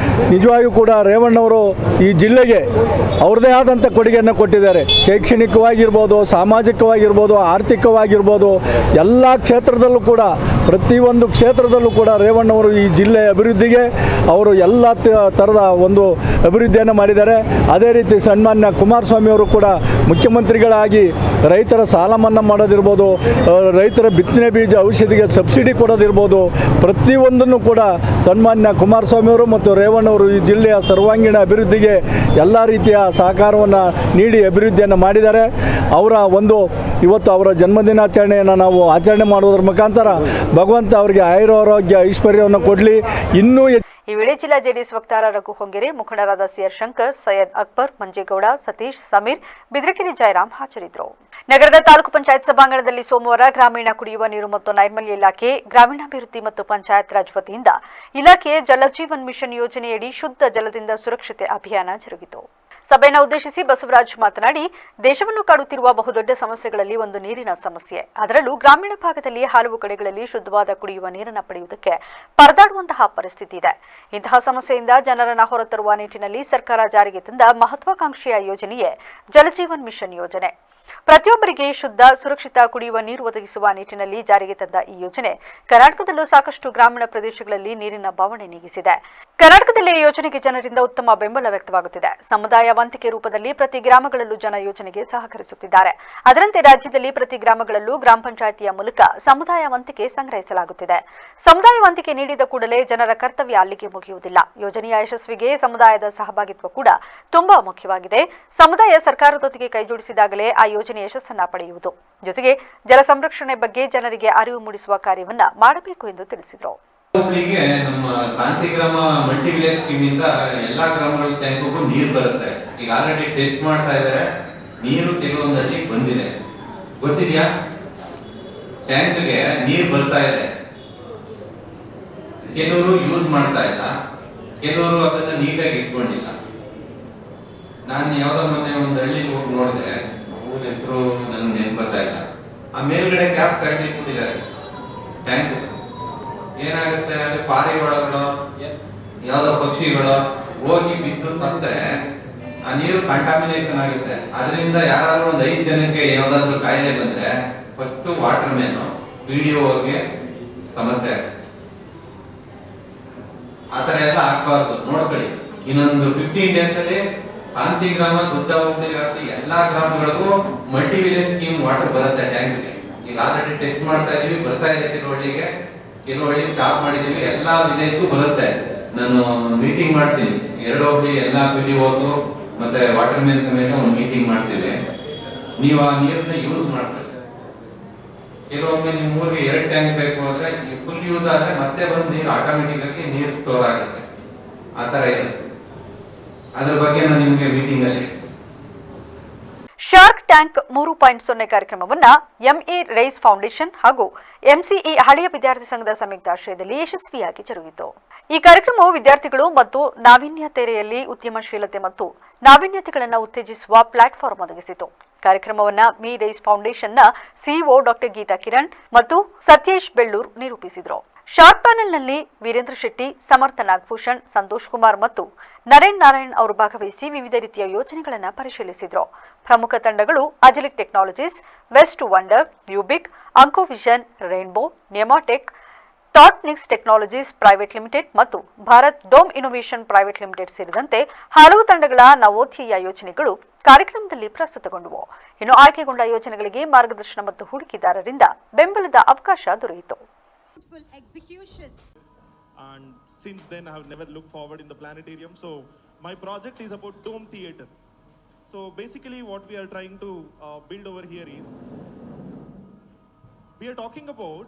ನಿಜವಾಗಿಯೂ ಕೂಡ ರೇವಣ್ಣವರು ಈ ಜಿಲ್ಲೆಗೆ ಅವ್ರದ್ದೇ ಆದಂಥ ಕೊಡುಗೆಯನ್ನು ಕೊಟ್ಟಿದ್ದಾರೆ. ಶೈಕ್ಷಣಿಕವಾಗಿರ್ಬೋದು, ಸಾಮಾಜಿಕವಾಗಿರ್ಬೋದು, ಆರ್ಥಿಕವಾಗಿರ್ಬೋದು, ಎಲ್ಲ ಕ್ಷೇತ್ರದಲ್ಲೂ ಕೂಡ, ಪ್ರತಿಯೊಂದು ಕ್ಷೇತ್ರದಲ್ಲೂ ಕೂಡ ರೇವಣ್ಣವರು ಈ ಜಿಲ್ಲೆಯ ಅಭಿವೃದ್ಧಿಗೆ ಅವರು ಎಲ್ಲ ಥರದ ಒಂದು ಅಭಿವೃದ್ಧಿಯನ್ನು ಮಾಡಿದ್ದಾರೆ. ಅದೇ ರೀತಿ ಸನ್ಮಾನ್ಯ ಕುಮಾರಸ್ವಾಮಿ ಅವರು ಕೂಡ ಮುಖ್ಯಮಂತ್ರಿಗಳಾಗಿ ರೈತರ ಸಾಲ ಮನ್ನಾ ಮಾಡೋದಿರ್ಬೋದು, ರೈತರ ಬಿತ್ತನೆ ಬೀಜ, ಔಷಧಿಗೆ ಸಬ್ಸಿಡಿ ಕೊಡೋದಿರ್ಬೋದು, ಪ್ರತಿಯೊಂದನ್ನು ಕೂಡ ಸನ್ಮಾನ್ಯ ಕುಮಾರಸ್ವಾಮಿಯವರು ಮತ್ತು ರೇವಣ್ಣವರು ಈ ಜಿಲ್ಲೆಯ ಸರ್ವಾಂಗೀಣ ಅಭಿವೃದ್ಧಿಗೆ ಎಲ್ಲ ರೀತಿಯ ಸಹಕಾರವನ್ನು ನೀಡಿ ಅಭಿವೃದ್ಧಿಯನ್ನು ಮಾಡಿದ್ದಾರೆ. ಅವರ ಒಂದು ಇವತ್ತು ಅವರ ಜನ್ಮದಿನಾಚರಣೆಯನ್ನು ನಾವು ಆಚರಣೆ ಮಾಡುವುದರ ಮುಖಾಂತರ ಭಗವಂತ ಅವರಿಗೆ ಆಯುರಾರೋಗ್ಯ ಐಶ್ವರ್ಯವನ್ನು ಕೊಡಲಿ. ಇನ್ನೂ ಈ ವೇಳೆ ಜಿಲ್ಲಾ ಜೆಡಿಎಸ್ ವಕ್ತಾರ ರಘು ಹೊಂಗೆರೆ, ಮುಖಂಡರಾದ ಸಿಆರ್ ಶಂಕರ್, ಸೈಯದ್ ಅಕ್ಬರ್, ಮಂಜೇಗೌಡ, ಸತೀಶ್, ಸಮೀರ್, ಬಿದ್ರಕೆರೆ ಜಯರಾಮ್ ಹಾಜರಿದ್ದರು. ನಗರದ ತಾಲೂಕು ಪಂಚಾಯತ್ ಸಭಾಂಗಣದಲ್ಲಿ ಸೋಮವಾರ ಗ್ರಾಮೀಣ ಕುಡಿಯುವ ನೀರು ಮತ್ತು ನೈರ್ಮಲ್ಯ ಇಲಾಖೆ, ಗ್ರಾಮೀಣಾಭಿವೃದ್ಧಿ ಮತ್ತು ಪಂಚಾಯತ್ ರಾಜ್ ವತಿಯಿಂದ ಇಲಾಖೆಯ ಜಲಜೀವನ್ ಮಿಷನ್ ಯೋಜನೆಯಡಿ ಶುದ್ಧ ಜಲದಿಂದ ಸುರಕ್ಷತೆ ಅಭಿಯಾನ ಜರುಗಿತು. ಸಭೆಯನ್ನು ಉದ್ದೇಶಿಸಿ ಬಸವರಾಜ್ ಮಾತನಾಡಿ, ದೇಶವನ್ನು ಕಾಡುತ್ತಿರುವ ಬಹುದೊಡ್ಡ ಸಮಸ್ಯೆಗಳಲ್ಲಿ ಒಂದು ನೀರಿನ ಸಮಸ್ಯೆ. ಅದರಲ್ಲೂ ಗ್ರಾಮೀಣ ಭಾಗದಲ್ಲಿ ಹಲವು ಕಡೆಗಳಲ್ಲಿ ಶುದ್ಧವಾದ ಕುಡಿಯುವ ನೀರನ್ನು ಪಡೆಯುವುದಕ್ಕೆ ಪರದಾಡುವಂತಹ ಪರಿಸ್ಥಿತಿ ಇದೆ. ಇಂತಹ ಸಮಸ್ಯೆಯಿಂದ ಜನರನ್ನು ಹೊರತರುವ ನಿಟ್ಟಿನಲ್ಲಿ ಸರ್ಕಾರ ಜಾರಿಗೆ ತಂದ ಮಹತ್ವಾಕಾಂಕ್ಷೆಯ ಯೋಜನೆಯೇ ಜಲಜೀವನ್ ಮಿಷನ್ ಯೋಜನೆ. ಪ್ರತಿಯೊಬ್ಬರಿಗೆ ಶುದ್ಧ, ಸುರಕ್ಷಿತ ಕುಡಿಯುವ ನೀರು ಒದಗಿಸುವ ನಿಟ್ಟಿನಲ್ಲಿ ಜಾರಿಗೆ ತಂದ ಈ ಯೋಜನೆ ಕರ್ನಾಟಕದಲ್ಲೂ ಸಾಕಷ್ಟು ಗ್ರಾಮೀಣ ಪ್ರದೇಶಗಳಲ್ಲಿ ನೀರಿನ ಬವಣೆ ನೀಗಿಸಿದೆ. ಕರ್ನಾಟಕದಲ್ಲಿ ಈ ಯೋಜನೆಗೆ ಜನರಿಂದ ಉತ್ತಮ ಬೆಂಬಲ ವ್ಯಕ್ತವಾಗುತ್ತಿದೆ. ಸಮುದಾಯ ವಂತಿಕೆ ರೂಪದಲ್ಲಿ ಪ್ರತಿ ಗ್ರಾಮಗಳಲ್ಲೂ ಜನ ಯೋಜನೆಗೆ ಸಹಕರಿಸುತ್ತಿದ್ದಾರೆ. ಅದರಂತೆ ರಾಜ್ಯದಲ್ಲಿ ಪ್ರತಿ ಗ್ರಾಮಗಳಲ್ಲೂ ಗ್ರಾಮ ಪಂಚಾಯಿತಿಯ ಮೂಲಕ ಸಮುದಾಯ ವಂತಿಕೆ ಸಂಗ್ರಹಿಸಲಾಗುತ್ತಿದೆ. ಸಮುದಾಯ ವಂತಿಕೆ ನೀಡಿದ ಕೂಡಲೇ ಜನರ ಕರ್ತವ್ಯ ಅಲ್ಲಿಗೆ ಮುಗಿಯುವುದಿಲ್ಲ. ಯೋಜನೆಯ ಯಶಸ್ವಿಗೆ ಸಮುದಾಯದ ಸಹಭಾಗಿತ್ವ ಕೂಡ ತುಂಬಾ ಮುಖ್ಯವಾಗಿದೆ. ಸಮುದಾಯ ಸರ್ಕಾರದೊಂದಿಗೆ ಕೈಜೋಡಿಸಿದಾಗಲೇ ಆ ಯೋಜನೆ ಯಶಸ್ಸನ್ನ ಪಡೆಯುವುದು. ಜೊತೆಗೆ ಜಲ ಸಂರಕ್ಷಣೆ ಬಗ್ಗೆ ಜನರಿಗೆ ಅರಿವು ಮೂಡಿಸುವ ಕಾರ್ಯವನ್ನ ಮಾಡಬೇಕು ಎಂದು ತಿಳಿಸಿದರು. ನಮ್ಮ ಶಾಂತಿಗ್ರಾಮ ಮಲ್ಟಿ ವಿಲೇಜ್ ಸ್ಕೀಮ್ ಇಂದ ಎಲ್ಲಾ ಗ್ರಾಮಗಳ ಟ್ಯಾಂಕ್ಗೂ ನೀರು ಬರುತ್ತೆ. ಈಗ ಆಲ್ರೆಡಿ ಟೆಸ್ಟ್ ಮಾಡ್ತಾ ಇದ್ದಾರೆ. ನೀರು ಕೆಲವೊಂದು ಹಳ್ಳಿ ಬಂದಿದೆ, ಗೊತ್ತಿದ್ಯಾ? ಟ್ಯಾಂಕ್ಗೆ ನೀರು ಬರ್ತಾ ಇದೆ. ಕೆಲವರು ಯೂಸ್ ಮಾಡ್ತಾ ಇಲ್ಲ, ಕೆಲವರು ಅದನ್ನ ನೀಟಾಗಿ ಇಟ್ಕೊಂಡಿಲ್ಲ. ನಾನು ಯಾವ್ದೋ ಮೊನ್ನೆ ಒಂದು ಹಳ್ಳಿಗೆ ಹೋಗಿ ನೋಡಿದೆ, ಊರ ಹೆಸರು ನನ್ಗೆ ನೆನಪತ್ತಾ ಇಲ್ಲ. ಆ ಮೇಲ್ಗಡೆ ಕ್ಯಾಪ್ ತೆಗೆದಿಟ್ಟಿದ್ದಾರೆ ಟ್ಯಾಂಕ್. ಏನಾಗುತ್ತೆ, ಅಲ್ಲಿ ಪಾರಿವಾಳಗಳು, ಯಾವ್ದೋ ಪಕ್ಷಿಗಳು ಹೋಗಿ ಬಿದ್ದು ಸತ್ತರೆ ಆ ನೀರು ಕಂಟಾಮಿನೇಷನ್ ಆಗುತ್ತೆ. ಅದರಿಂದ ಯಾರಾದ್ರೂ ಒಂದು 5 ಜನಕ್ಕೆ ಯಾವ್ದಾದ್ರು ಕಾಯಿಲೆ ಬಂದ್ರೆ ಫಸ್ಟ್ ವಾಟರ್ ಮ್ಯಾನ್ PDOಗೆ ಸಮಸ್ಯೆ ಆಗುತ್ತೆ. ಆತರ ಎಲ್ಲ ಆಗ್ಬಾರ್ದು, ನೋಡ್ಕೊಳ್ಳಿ. ಇನ್ನೊಂದು 15 days ಅಲ್ಲಿ ಶಾಂತಿಗ್ರಾಮ, ಶುದ್ಧ ಹೋಬಳಿ ವ್ಯಾಪ್ತಿ ಎಲ್ಲಾ ಗ್ರಾಮಗಳಿಗೂ ಮಲ್ಟಿ ವಿಲೇಜ್ ಸ್ಕೀಮ್ ವಾಟರ್ ಬರುತ್ತೆ ಟ್ಯಾಂಕ್ಗೆ. ಈಗ ಆಲ್ರೆಡಿ ಟೆಸ್ಟ್ ಮಾಡ್ತಾ ಇದೀವಿ, ಬರ್ತಾ ಇದೆ. ಕೆಲವು ಹಳ್ಳಿ ಸ್ಟಾಪ್ ಮಾಡಿದೀವಿ, ಎಲ್ಲಾ ವಿಲೇಜ್ಗೂ ಬರುತ್ತೆ. ನಾನು ಮೀಟಿಂಗ್ ಮಾಡ್ತೀನಿ, 2 ಹೋಬಳಿ ಎಲ್ಲಾ PDOಸ್ ಮತ್ತೆ ವಾಟರ್ ಮ್ಯಾನ್ ಸಮೇತ ಒಂದು ಮೀಟಿಂಗ್ ಮಾಡ್ತೀವಿ. ನೀವು ಆ ನೀರನ್ನ ಯೂಸ್ ಮಾಡ್ಕೊಳ್ಳಿ. ಕೆಲವೊಮ್ಮೆ ನಿಮ್ಮ ಊರಿಗೆ 2 ಟ್ಯಾಂಕ್ ಬೇಕು ಅಂದ್ರೆ ಫುಲ್ ಯೂಸ್ ಆದ್ರೆ ಮತ್ತೆ ಬಂದು ನೀರು ಆಟೋಮೆಟಿಕ್ ಆಗಿ ನೀರು ಸ್ಟೋರ್ ಆಗುತ್ತೆ. ಆತರ ಇದೆ. ಅದ್ರ ಬಗ್ಗೆ ನಾನು ನಿಮ್ಗೆ ಮೀಟಿಂಗ್ ಅಲ್ಲಿ ಶಾರ್ಕ್ ಟ್ಯಾಂಕ್ 3.0 ಕಾರ್ಯಕ್ರಮವನ್ನು ಎಂಇ ರೈಸ್ ಫೌಂಡೇಶನ್ ಹಾಗೂ ಎಂಸಿಇ ಹಳೆಯ ವಿದ್ಯಾರ್ಥಿ ಸಂಘದ ಸಂಯುಕ್ತಾಶ್ರಯದಲ್ಲಿ ಯಶಸ್ವಿಯಾಗಿ ಜರುಗಿತು. ಈ ಕಾರ್ಯಕ್ರಮವು ವಿದ್ಯಾರ್ಥಿಗಳು ಮತ್ತು ನಾವೀನ್ಯತೆಯಲ್ಲಿ ಉದ್ಯಮಶೀಲತೆ ಮತ್ತು ನಾವೀನ್ಯತೆಗಳನ್ನು ಉತ್ತೇಜಿಸುವ ಪ್ಲಾಟ್ಫಾರ್ಮ್ ಒದಗಿಸಿತು. ಕಾರ್ಯಕ್ರಮವನ್ನು ಮಿ ರೈಸ್ ಫೌಂಡೇಶನ್ನ ಸಿಇಒ ಡಾಕ್ಟರ್ ಗೀತಾ ಕಿರಣ್ ಮತ್ತು ಸತ್ಯೇಶ್ ಬೆಳ್ಳೂರ್ ನಿರೂಪಿಸಿದರು. ಶಾರ್ಟ್ ಪ್ಯಾನೆಲ್ನಲ್ಲಿ ವೀರೇಂದ್ರ ಶೆಟ್ಟಿ, ಸಮರ್ಥ ನಾಗಭೂಷಣ್, ಸಂತೋಷ್ ಕುಮಾರ್ ಮತ್ತು ನರೇನ್ ನಾರಾಯಣ್ ಅವರು ಭಾಗವಹಿಸಿ ವಿವಿಧ ರೀತಿಯ ಯೋಜನೆಗಳನ್ನು ಪರಿಶೀಲಿಸಿದರು. ಪ್ರಮುಖ ತಂಡಗಳು Agilic technologies, west wonder, Ubik, ಅಂಕೋವಿಷನ್, rainbow, Nematech, Thoughtnics technologies private limited ಮತ್ತು Bharat dome innovation private limited ಸೇರಿದಂತೆ ಹಲವು ತಂಡಗಳ ನವೋದಯ ಯೋಜನೆಗಳು ಕಾರ್ಯಕ್ರಮದಲ್ಲಿ ಪ್ರಸ್ತುತಗೊಂಡವು. ಇನ್ನು ಆಯ್ಕೆಗೊಂಡ ಯೋಜನೆಗಳಿಗೆ ಮಾರ್ಗದರ್ಶನ ಮತ್ತು ಹೂಡಿಕೆದಾರರಿಂದ ಬೆಂಬಲದ ಅವಕಾಶ ದೊರೆಯಿತು. And since then I have never looked forward in the planetarium. So my project is about Dome Theatre. So basically what we are trying to build over here is we are talking about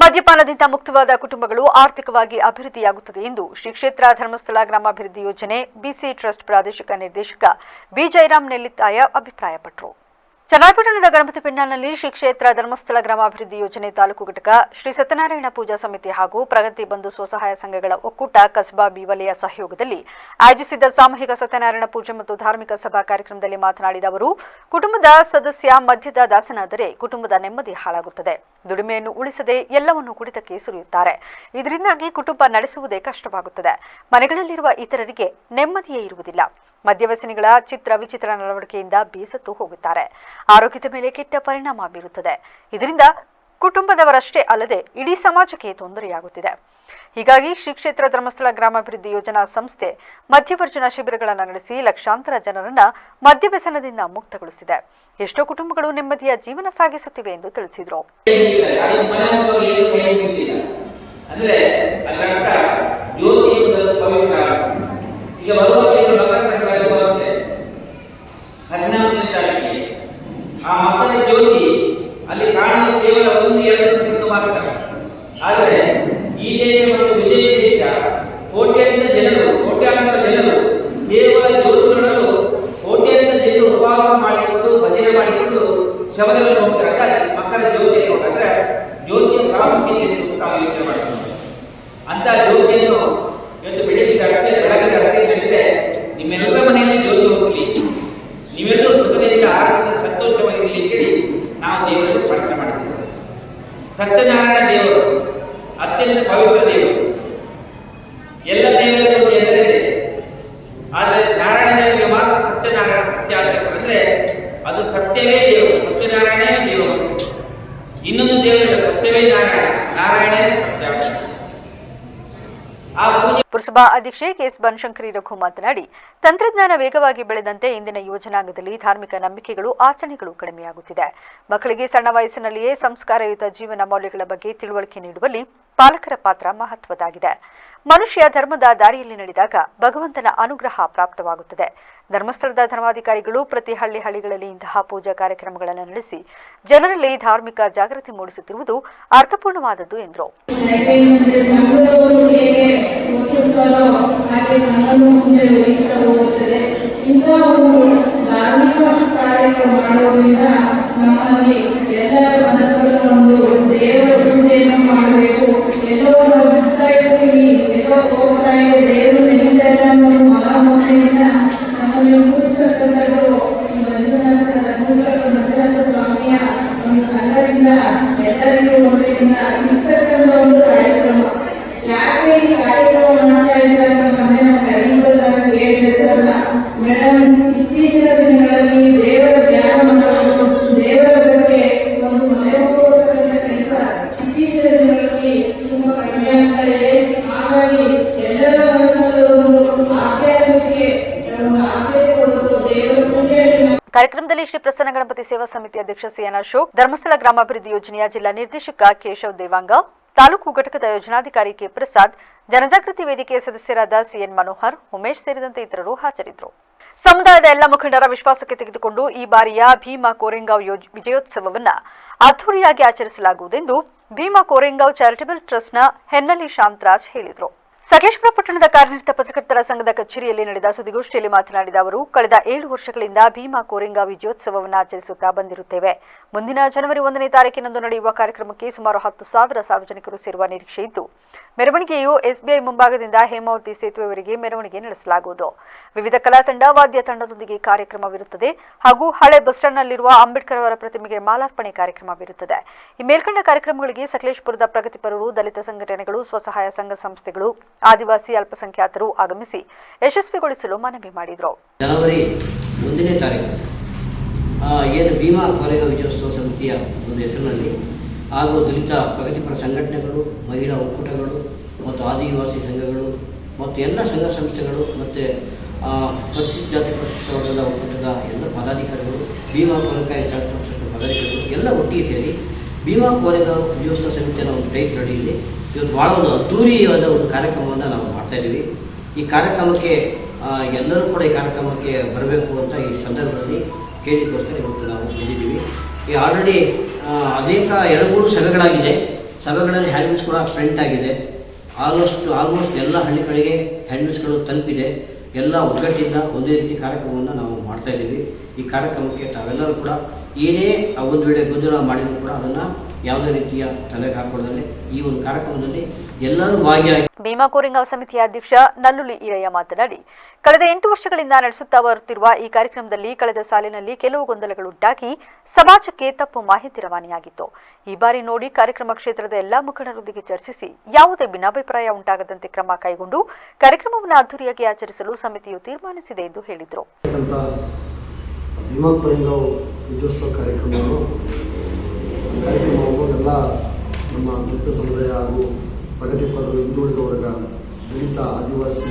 ಮದ್ಯಪಾನದಿಂದ ಮುಕ್ತವಾದ ಕುಟುಂಬಗಳು ಆರ್ಥಿಕವಾಗಿ ಅಭಿವೃದ್ಧಿಯಾಗುತ್ತದೆ ಎಂದು ಶ್ರೀ ಕ್ಷೇತ್ರ ಧರ್ಮಸ್ಥಳ ಗ್ರಾಮಾಭಿವೃದ್ಧಿ ಯೋಜನೆ ಬಿಸಿ trust ಪ್ರಾದೇಶಿಕ ನಿರ್ದೇಶಕ B Jayaram Nellithaya ಅಭಿಪ್ರಾಯಪಟ್ಟರು. ಚನ್ನರಾಯಪಟ್ಟಣದ ಗಣಪತಿ ಪೆಂಡಾಲ್ನಲ್ಲಿ ಶ್ರೀ ಕ್ಷೇತ್ರ ಧರ್ಮಸ್ಥಳ ಗ್ರಾಮಾಭಿವೃದ್ಧಿ ಯೋಜನೆ ತಾಲೂಕು ಘಟಕ, ಶ್ರೀ ಸತ್ಯನಾರಾಯಣ ಪೂಜಾ ಸಮಿತಿ ಹಾಗೂ ಪ್ರಗತಿ ಬಂಧು ಸ್ವಸಹಾಯ ಸಂಘಗಳ ಒಕ್ಕೂಟ ಕಸ್ಬಾ ಬಿ ವಲಯ ಸಹಯೋಗದಲ್ಲಿ ಆಯೋಜಿಸಿದ್ದ ಸಾಮೂಹಿಕ ಸತ್ಯನಾರಾಯಣ ಪೂಜೆ ಮತ್ತು ಧಾರ್ಮಿಕ ಸಭಾ ಕಾರ್ಯಕ್ರಮದಲ್ಲಿ ಮಾತನಾಡಿದ ಅವರು, ಕುಟುಂಬದ ಸದಸ್ಯ ಮದ್ಯದ ದಾಸನಾದರೆ ಕುಟುಂಬದ ನೆಮ್ಮದಿ ಹಾಳಾಗುತ್ತದೆ. ದುಡಿಮೆಯನ್ನು ಉಳಿಸದೆ ಎಲ್ಲವನ್ನು ಕುಡಿತಕ್ಕೆ ಸುರಿಯುತ್ತಾರೆ. ಇದರಿಂದಾಗಿ ಕುಟುಂಬ ನಡೆಸುವುದೇ ಕಷ್ಟವಾಗುತ್ತದೆ. ಮನೆಗಳಲ್ಲಿರುವ ಇತರರಿಗೆ ನೆಮ್ಮದಿಯೇ ಇರುವುದಿಲ್ಲ. ಮದ್ಯವ್ಯಸನಿಗಳ ಚಿತ್ರ ವಿಚಿತ್ರ ನಡವಳಿಕೆಯಿಂದ ಬೇಸತ್ತು ಹೋಗುತ್ತಾರೆ. ಆರೋಗ್ಯದ ಮೇಲೆ ಕೆಟ್ಟ ಪರಿಣಾಮ ಬೀರುತ್ತದೆ. ಇದರಿಂದ ಕುಟುಂಬದವರಷ್ಟೇ ಅಲ್ಲದೆ ಇಡೀ ಸಮಾಜಕ್ಕೆ ತೊಂದರೆಯಾಗುತ್ತಿದೆ. ಹೀಗಾಗಿ ಶ್ರೀ ಕ್ಷೇತ್ರ ಧರ್ಮಸ್ಥಳ ಗ್ರಾಮಾಭಿವೃದ್ಧಿ ಯೋಜನಾ ಸಂಸ್ಥೆ ಮದ್ಯವರ್ಜನ ಶಿಬಿರಗಳನ್ನು ನಡೆಸಿ ಲಕ್ಷಾಂತರ ಜನರನ್ನ ಮದ್ಯವ್ಯಸನದಿಂದ ಮುಕ್ತಗೊಳಿಸಿದೆ. ಎಷ್ಟೋ ಕುಟುಂಬಗಳು ನೆಮ್ಮದಿಯ ಜೀವನ ಸಾಗಿಸುತ್ತಿವೆ ಎಂದು ತಿಳಿಸಿದರು. ಈಗ ಬರುವಾಗ ಮಕರ ಸಂಕ್ರಾಂತಿ ಬರುತ್ತೆ 14ನೇ ತಾರೀಕಿಗೆ. ಆ ಮಕರ ಜ್ಯೋತಿ ಅಲ್ಲಿ ಕಾಣುವುದು ಕೇವಲ 1-2 ಸೆಕೆಂಡ್ ಮಾತ್ರ. ಆದರೆ ಈ ದೇಶ ಮತ್ತು ವಿದೇಶದಿಂದ ಕೋಟ್ಯಾಂತರ ಜನರು ಕೇವಲ ಜ್ಯೋತಿ ನೋಡಲು ಕೋಟ್ಯಾಂತರ ಜನರು ಉಪವಾಸ ಮಾಡಿಕೊಂಡು ಭಜನೆ ಮಾಡಿಕೊಂಡು ಶಬರಿಮಲೆ ಹೋಗ್ತಾರೆ. ಮಕರ ಜ್ಯೋತಿಯನ್ನು ನೋಡಿದ್ರೆ ಜ್ಯೋತಿಯ ಪ್ರಾಮುಖ್ಯತೆ ಎಂದು ನಾವು ಯೋಚನೆ ಮಾಡ್ತೀವಿ. ಅಂತ ಜ್ಯೋತಿಯನ್ನು ಇವತ್ತು ಬೆಳಗಿನ ಅರ್ಥ ನಡೆಸಿದ್ರೆ ನಿಮ್ಮೆಲ್ಲರ ಮನೆಯಲ್ಲಿ ಜ್ಯೋತಿ ಹೋಗಲಿ, ನೀವೆಲ್ಲರೂ ಸುಖದಿಂದ ಆರೋಗ್ಯದಿಂದ ಸಂತೋಷವಾಗಿರಲಿ ಹೇಳಿ ನಾವು ದೇವರಲ್ಲಿ ಪ್ರಾರ್ಥನೆ ಮಾಡಿದ್ದೇವೆ. ಸತ್ಯನಾರಾಯಣ ದೇವರು ಅತ್ಯಂತ ಪವಿತ್ರ ದೇವರು. ಎಲ್ಲ ದೇವರಿಗೆ ಒಂದು ಹೆಸರಿದೆ, ಆದರೆ ನಾರಾಯಣ ದೇವರಿಗೆ ಮಾತ್ರ ಸತ್ಯನಾರಾಯಣ ಸತ್ಯ ಅಂತ ಹೆಸರು. ಅಂದ್ರೆ ಅದು ಸತ್ಯವೇ ದೇವರು, ಸತ್ಯನಾರಾಯಣನೇ ದೇವರು. ಇನ್ನೊಂದು ದೇವರಿಲ್ಲ, ಸತ್ಯವೇ ನಾರಾಯಣ, ನಾರಾಯಣನೇ ಸತ್ಯ. ಪುರಸಭಾ ಅಧ್ಯಕ್ಷೆ ಕೆಎಸ್ ಬನಶಂಕರಿ ರಘು ಮಾತನಾಡಿ, ತಂತ್ರಜ್ಞಾನ ವೇಗವಾಗಿ ಬೆಳೆದಂತೆ ಇಂದಿನ ಯುವಜನಾಂಗದಲ್ಲಿ ಧಾರ್ಮಿಕ ನಂಬಿಕೆಗಳು, ಆಚರಣೆಗಳು ಕಡಿಮೆಯಾಗುತ್ತಿದೆ. ಮಕ್ಕಳಿಗೆ ಸಣ್ಣ ವಯಸ್ಸಿನಲ್ಲಿಯೇ ಸಂಸ್ಕಾರಯುತ ಜೀವನ ಮೌಲ್ಯಗಳ ಬಗ್ಗೆ ತಿಳುವಳಿಕೆ ನೀಡುವಲ್ಲಿ ಪಾಲಕರ ಪಾತ್ರ ಮಹತ್ವದಾಗಿದೆ. ಮನುಷ್ಯ ಧರ್ಮದ ದಾರಿಯಲ್ಲಿ ನಡೆದಾಗ ಭಗವಂತನ ಅನುಗ್ರಹ ಪ್ರಾಪ್ತವಾಗುತ್ತದೆ. ಧರ್ಮಸ್ಥಳದ ಧರ್ಮಾಧಿಕಾರಿಗಳು ಪ್ರತಿ ಹಳ್ಳಿಗಳಲ್ಲಿ ಇಂತಹ ಪೂಜಾ ಕಾರ್ಯಕ್ರಮಗಳನ್ನು ನಡೆಸಿ ಜನರಲ್ಲಿ ಧಾರ್ಮಿಕ ಜಾಗೃತಿ ಮೂಡಿಸುತ್ತಿರುವುದು ಅರ್ಥಪೂರ್ಣವಾದದ್ದು ಎಂದರು. ನಮ್ಮಲ್ಲಿ ಎಲ್ಲರ ಮನಸ್ಸಲ್ಲಿ ಒಂದು ದೇವರ ಪೂಜೆಯನ್ನು ಮಾಡಬೇಕು. ಎಲ್ಲೋ ನಾವು ಬಿಡ್ತಾ ಇರ್ತೀವಿ, ಎಲ್ಲೋ ಹೋಗ್ತಾ ಇದೆ, ದೇವರು ನಡೀತಾ ಇಲ್ಲ ಅನ್ನೋ ಮನೋಭಾವನೆಯಿಂದ ನಮ್ಮಲ್ಲಿ ಮೂಡಿಸ್ತಕ್ಕಂಥದ್ದು ಈ ಮಂಜುನಾಥ ಸ್ವಾಮಿಯ ಒಂದು ಸಂಘದಿಂದ ಎಲ್ಲರಿಗೂ ಒಂದರಿಂದ ಇರ್ತಕ್ಕಂಥ ಒಂದು ಕಾರ್ಯಕ್ರಮ. ಯಾಕೆ ಈ ಕಾರ್ಯಕ್ರಮ ಮಾಡ್ತಾ ಇದ್ದಾರೆ ಅಂತಂದ್ರೆ ನಮ್ಮ ರೈತರಾಗ ಹೇಳಿಸಲ್ಲ ಮೇಡಮ್, ಇತ್ತೀಚಿನ ದಿನಗಳಲ್ಲಿ ದೇವರ ಧ್ಯಾನ ಮಾಡೋದು, ದೇವರ ಬಗ್ಗೆ ಒಂದು ಮನೆ ಹೋಗೋದಕ್ಕಂತ ಕೆಲಸ ಇತ್ತೀಚಿನ ದಿನಗಳಲ್ಲಿ ತುಂಬಾ ಕಡಿಮೆ ಆಗ್ತಾ ಇದೆ. ಹಾಗಾಗಿ ಎಲ್ಲರ ಮನಸ್ಸಲ್ಲೂ ಒಂದು ಆಧ್ಯಾತ್ಮಿಕೆ ಒಂದು ಆದ್ಯತೆ ಕೊಡೋದು ದೇವರ ಪೂಜೆಯಲ್ಲಿ. ಕಾರ್ಯಕ್ರಮದಲ್ಲಿ ಶ್ರೀ ಪ್ರಸನ್ನ ಗಣಪತಿ ಸೇವಾ ಸಮಿತಿ ಅಧ್ಯಕ್ಷ ಸಿಎನ್ ಅಶೋಕ್, ಧರ್ಮಸ್ಥಳ ಗ್ರಾಮಾಭಿವೃದ್ಧಿ ಯೋಜನೆಯ ಜಿಲ್ಲಾ ನಿರ್ದೇಶಕ ಕೇಶವ್ ದೇವಾಂಗ, ತಾಲೂಕು ಘಟಕದ ಯೋಜನಾಧಿಕಾರಿ ಕೆ ಪ್ರಸಾದ್, ಜನಜಾಗೃತಿ ವೇದಿಕೆಯ ಸದಸ್ಯರಾದ ಸಿಎನ್ ಮನೋಹರ್, ಉಮೇಶ್ ಸೇರಿದಂತೆ ಇತರರು ಹಾಜರಿದ್ದರು. ಸಮುದಾಯದ ಎಲ್ಲ ಮುಖಂಡರ ವಿಶ್ವಾಸಕ್ಕೆ ತೆಗೆದುಕೊಂಡು ಈ ಬಾರಿಯ ಭೀಮಾ ಕೋರೆಗಾಂವ್ ವಿಜಯೋತ್ಸವವನ್ನು ಅದ್ದೂರಿಯಾಗಿ ಆಚರಿಸಲಾಗುವುದೆಂದು ಭೀಮಾ ಕೋರೆಗಾಂವ್ ಚಾರಿಟಬಲ್ ಟ್ರಸ್ಟ್ನ ಹೆನ್ನಲಿ ಶಾಂತರಾಜ್ ಹೇಳಿದರು. ಸಕಲೇಶಪುರ ಪಟ್ಟಣದ ಕಾರ್ಯನಿರತ ಪತ್ರಕರ್ತರ ಸಂಘದ ಕಚೇರಿಯಲ್ಲಿ ನಡೆದ ಸುದ್ದಿಗೋಷ್ಠಿಯಲ್ಲಿ ಮಾತನಾಡಿದ ಅವರು, ಕಳೆದ 7 ವರ್ಷಗಳಿಂದ ಭೀಮಾ ಕೋರೆಂಗ ವಿಜಯೋತ್ಸವವನ್ನು ಆಚರಿಸುತ್ತಾ ಬಂದಿರುತ್ತೇವೆ. ಮುಂದಿನ ಜನವರಿ 1ನೇ ತಾರೀಕಿನಂದು ನಡೆಯುವ ಕಾರ್ಯಕ್ರಮಕ್ಕೆ ಸುಮಾರು 10,000 ಸಾರ್ವಜನಿಕರು ಸೇರುವ ನಿರೀಕ್ಷೆ ಇದ್ದು, ಮೆರವಣಿಗೆಯು ಎಸ್ಬಿಐ ಮುಂಭಾಗದಿಂದ ಹೇಮಾವತಿ ಸೇತುವೆವರೆಗೆ ಮೆರವಣಿಗೆ ನಡೆಸಲಾಗುವುದು. ವಿವಿಧ ಕಲಾ ತಂಡ, ವಾದ್ಯ ತಂಡದೊಂದಿಗೆ ಕಾರ್ಯಕ್ರಮವಿರುತ್ತದೆ ಹಾಗೂ ಹಳೆ ಬಸ್ ಸ್ಟ್ಯಾಂಡ್ನಲ್ಲಿರುವ ಅಂಬೇಡ್ಕರ್ ಅವರ ಪ್ರತಿಮೆಗೆ ಮಾಲಾರ್ಪಣೆ ಕಾರ್ಯಕ್ರಮವಿರುತ್ತದೆ. ಈ ಮೇಲ್ಕಂಡ ಕಾರ್ಯಕ್ರಮಗಳಿಗೆ ಸಕಲೇಶಪುರದ ಪ್ರಗತಿಪರರು, ದಲಿತ ಸಂಘಟನೆಗಳು, ಸ್ವಸಹಾಯ ಸಂಘ ಸಂಸ್ಥೆಗಳು, ಆದಿವಾಸಿ ಅಲ್ಪಸಂಖ್ಯಾತರು ಆಗಮಿಸಿ ಯಶಸ್ವಿಗೊಳಿಸಲು ಮನವಿ ಮಾಡಿದರು. ಜನವರಿ 1ನೇ ತಾರೀಕು ಏನು ಭೀಮಾ ಕೋರೆಂಗ ವಿಜಯೋತ್ಸವ ಸಮಿತಿಯ ಒಂದು ಹೆಸರಿನಲ್ಲಿ ಹಾಗೂ ದಲಿತ ಪ್ರಗತಿಪರ ಸಂಘಟನೆಗಳು, ಮಹಿಳಾ ಒಕ್ಕೂಟಗಳು ಮತ್ತು ಆದಿವಾಸಿ ಸಂಘಗಳು ಮತ್ತು ಎಲ್ಲ ಸಂಘ ಸಂಸ್ಥೆಗಳು ಮತ್ತು ಪರಿಶಿಷ್ಟ ಜಾತಿ ಪರಿಶಿಷ್ಟ ವರ್ಗದ ಒಕ್ಕೂಟದ ಎಲ್ಲ ಪದಾಧಿಕಾರಿಗಳು, ಭೀಮಾ ಕೋರೆಂಗ ಟ್ರಸ್ಟ್ ಪದಾಧಿಕಾರಿಗಳು ಎಲ್ಲ ಒಟ್ಟಿಗೆ ಸೇರಿ ಭೀಮಾ ಕೋರೆಂಗ ವಿಜಯೋತ್ಸವ ಸಮಿತಿಯ ಒಂದು ಟೈಟ್ಲ್ ಅಡಿಯಲ್ಲಿ ಇವತ್ತು ಭಾಳ ಒಂದು ಅದ್ದೂರಿಯಾದ ಒಂದು ಕಾರ್ಯಕ್ರಮವನ್ನು ನಾವು ಮಾಡ್ತಾಯಿದ್ದೀವಿ. ಈ ಕಾರ್ಯಕ್ರಮಕ್ಕೆ ಎಲ್ಲರೂ ಕೂಡ ಈ ಕಾರ್ಯಕ್ರಮಕ್ಕೆ ಬರಬೇಕು ಅಂತ ಈ ಸಂದರ್ಭದಲ್ಲಿ ಕೇಳಿಕೋಸ್ಕರ ಇವತ್ತು ನಾವು ಬಂದಿದ್ದೀವಿ. ಈ ಆಲ್ರೆಡಿ ಅನೇಕ 2-3 ಸಭೆಗಳಾಗಿದೆ. ಸಭೆಗಳಲ್ಲಿ ಹ್ಯಾಂಡ್ಬಿಲ್ಸ್ ಕೂಡ ಪ್ರಿಂಟ್ ಆಗಿದೆ. ಆಲ್ಮೋಸ್ಟ್ ಎಲ್ಲ ಹಳ್ಳಿಗಳಿಗೆ ಹ್ಯಾಂಡ್ಬಿಲ್ಸ್ಗಳು ತಲುಪಿದೆ. ಎಲ್ಲ ಒಗ್ಗಟ್ಟಿಂದ ಒಂದೇ ರೀತಿ ಕಾರ್ಯಕ್ರಮವನ್ನು ನಾವು ಮಾಡ್ತಾಯಿದ್ದೀವಿ. ಈ ಕಾರ್ಯಕ್ರಮಕ್ಕೆ ತಾವೆಲ್ಲರೂ ಕೂಡ ಏನೇ ಒಂದು ವೇಳೆ ಗೊಂದಲ ಮಾಡಿದರೂ ಕೂಡ ಅದನ್ನು ಯಾವುದೇ ರೀತಿಯ ತಲೆಗೆ ಹಾಕೊಳ್ಳದೆ ಈ ಒಂದು ಕಾರ್ಯಕ್ರಮದಲ್ಲಿ ಎಲ್ಲರೂ ಭಾಗಿಯಾಗಿ. ಭೀಮಾ ಕೋರೆಂಗ ಸಮಿತಿಯ ಅಧ್ಯಕ್ಷ ನಲ್ಲುಲಿ ಈರಯ್ಯ ಮಾತನಾಡಿ, ಕಳೆದ 8 ವರ್ಷಗಳಿಂದ ನಡೆಸುತ್ತಾ ಬರುತ್ತಿರುವ ಈ ಕಾರ್ಯಕ್ರಮದಲ್ಲಿ ಕಳೆದ ಸಾಲಿನಲ್ಲಿ ಕೆಲವು ಗೊಂದಲಗಳುಂಟಾಗಿ ಸಮಾಜಕ್ಕೆ ತಪ್ಪು ಮಾಹಿತಿ ರವಾನೆಯಾಗಿತ್ತು. ಈ ಬಾರಿ ನೋಡಿ ಕಾರ್ಯಕ್ರಮ ಕ್ಷೇತ್ರದ ಎಲ್ಲಾ ಮುಖಂಡರೊಂದಿಗೆ ಚರ್ಚಿಸಿ ಯಾವುದೇ ಭಿನ್ನಾಭಿಪ್ರಾಯ ಉಂಟಾಗದಂತೆ ಕ್ರಮ ಕೈಗೊಂಡು ಕಾರ್ಯಕ್ರಮವನ್ನು ಅದ್ದೂರಿಯಾಗಿ ಆಚರಿಸಲು ಸಮಿತಿಯು ತೀರ್ಮಾನಿಸಿದೆ ಎಂದು ಹೇಳಿದರು. ಭೀಮಾ ಕೋರೆಂಗ ವಿಜಯೋತ್ಸವ ಕಾರ್ಯಕ್ರಮವನ್ನು ಎಲ್ಲ ನಮ್ಮ ದಲಿತ ಸಮುದಾಯ ಹಾಗೂ ಪ್ರಗತಿಪರರು, ಹಿಂದುಳಿದ ವರ್ಗ, ದಲಿತ, ಆದಿವಾಸಿ,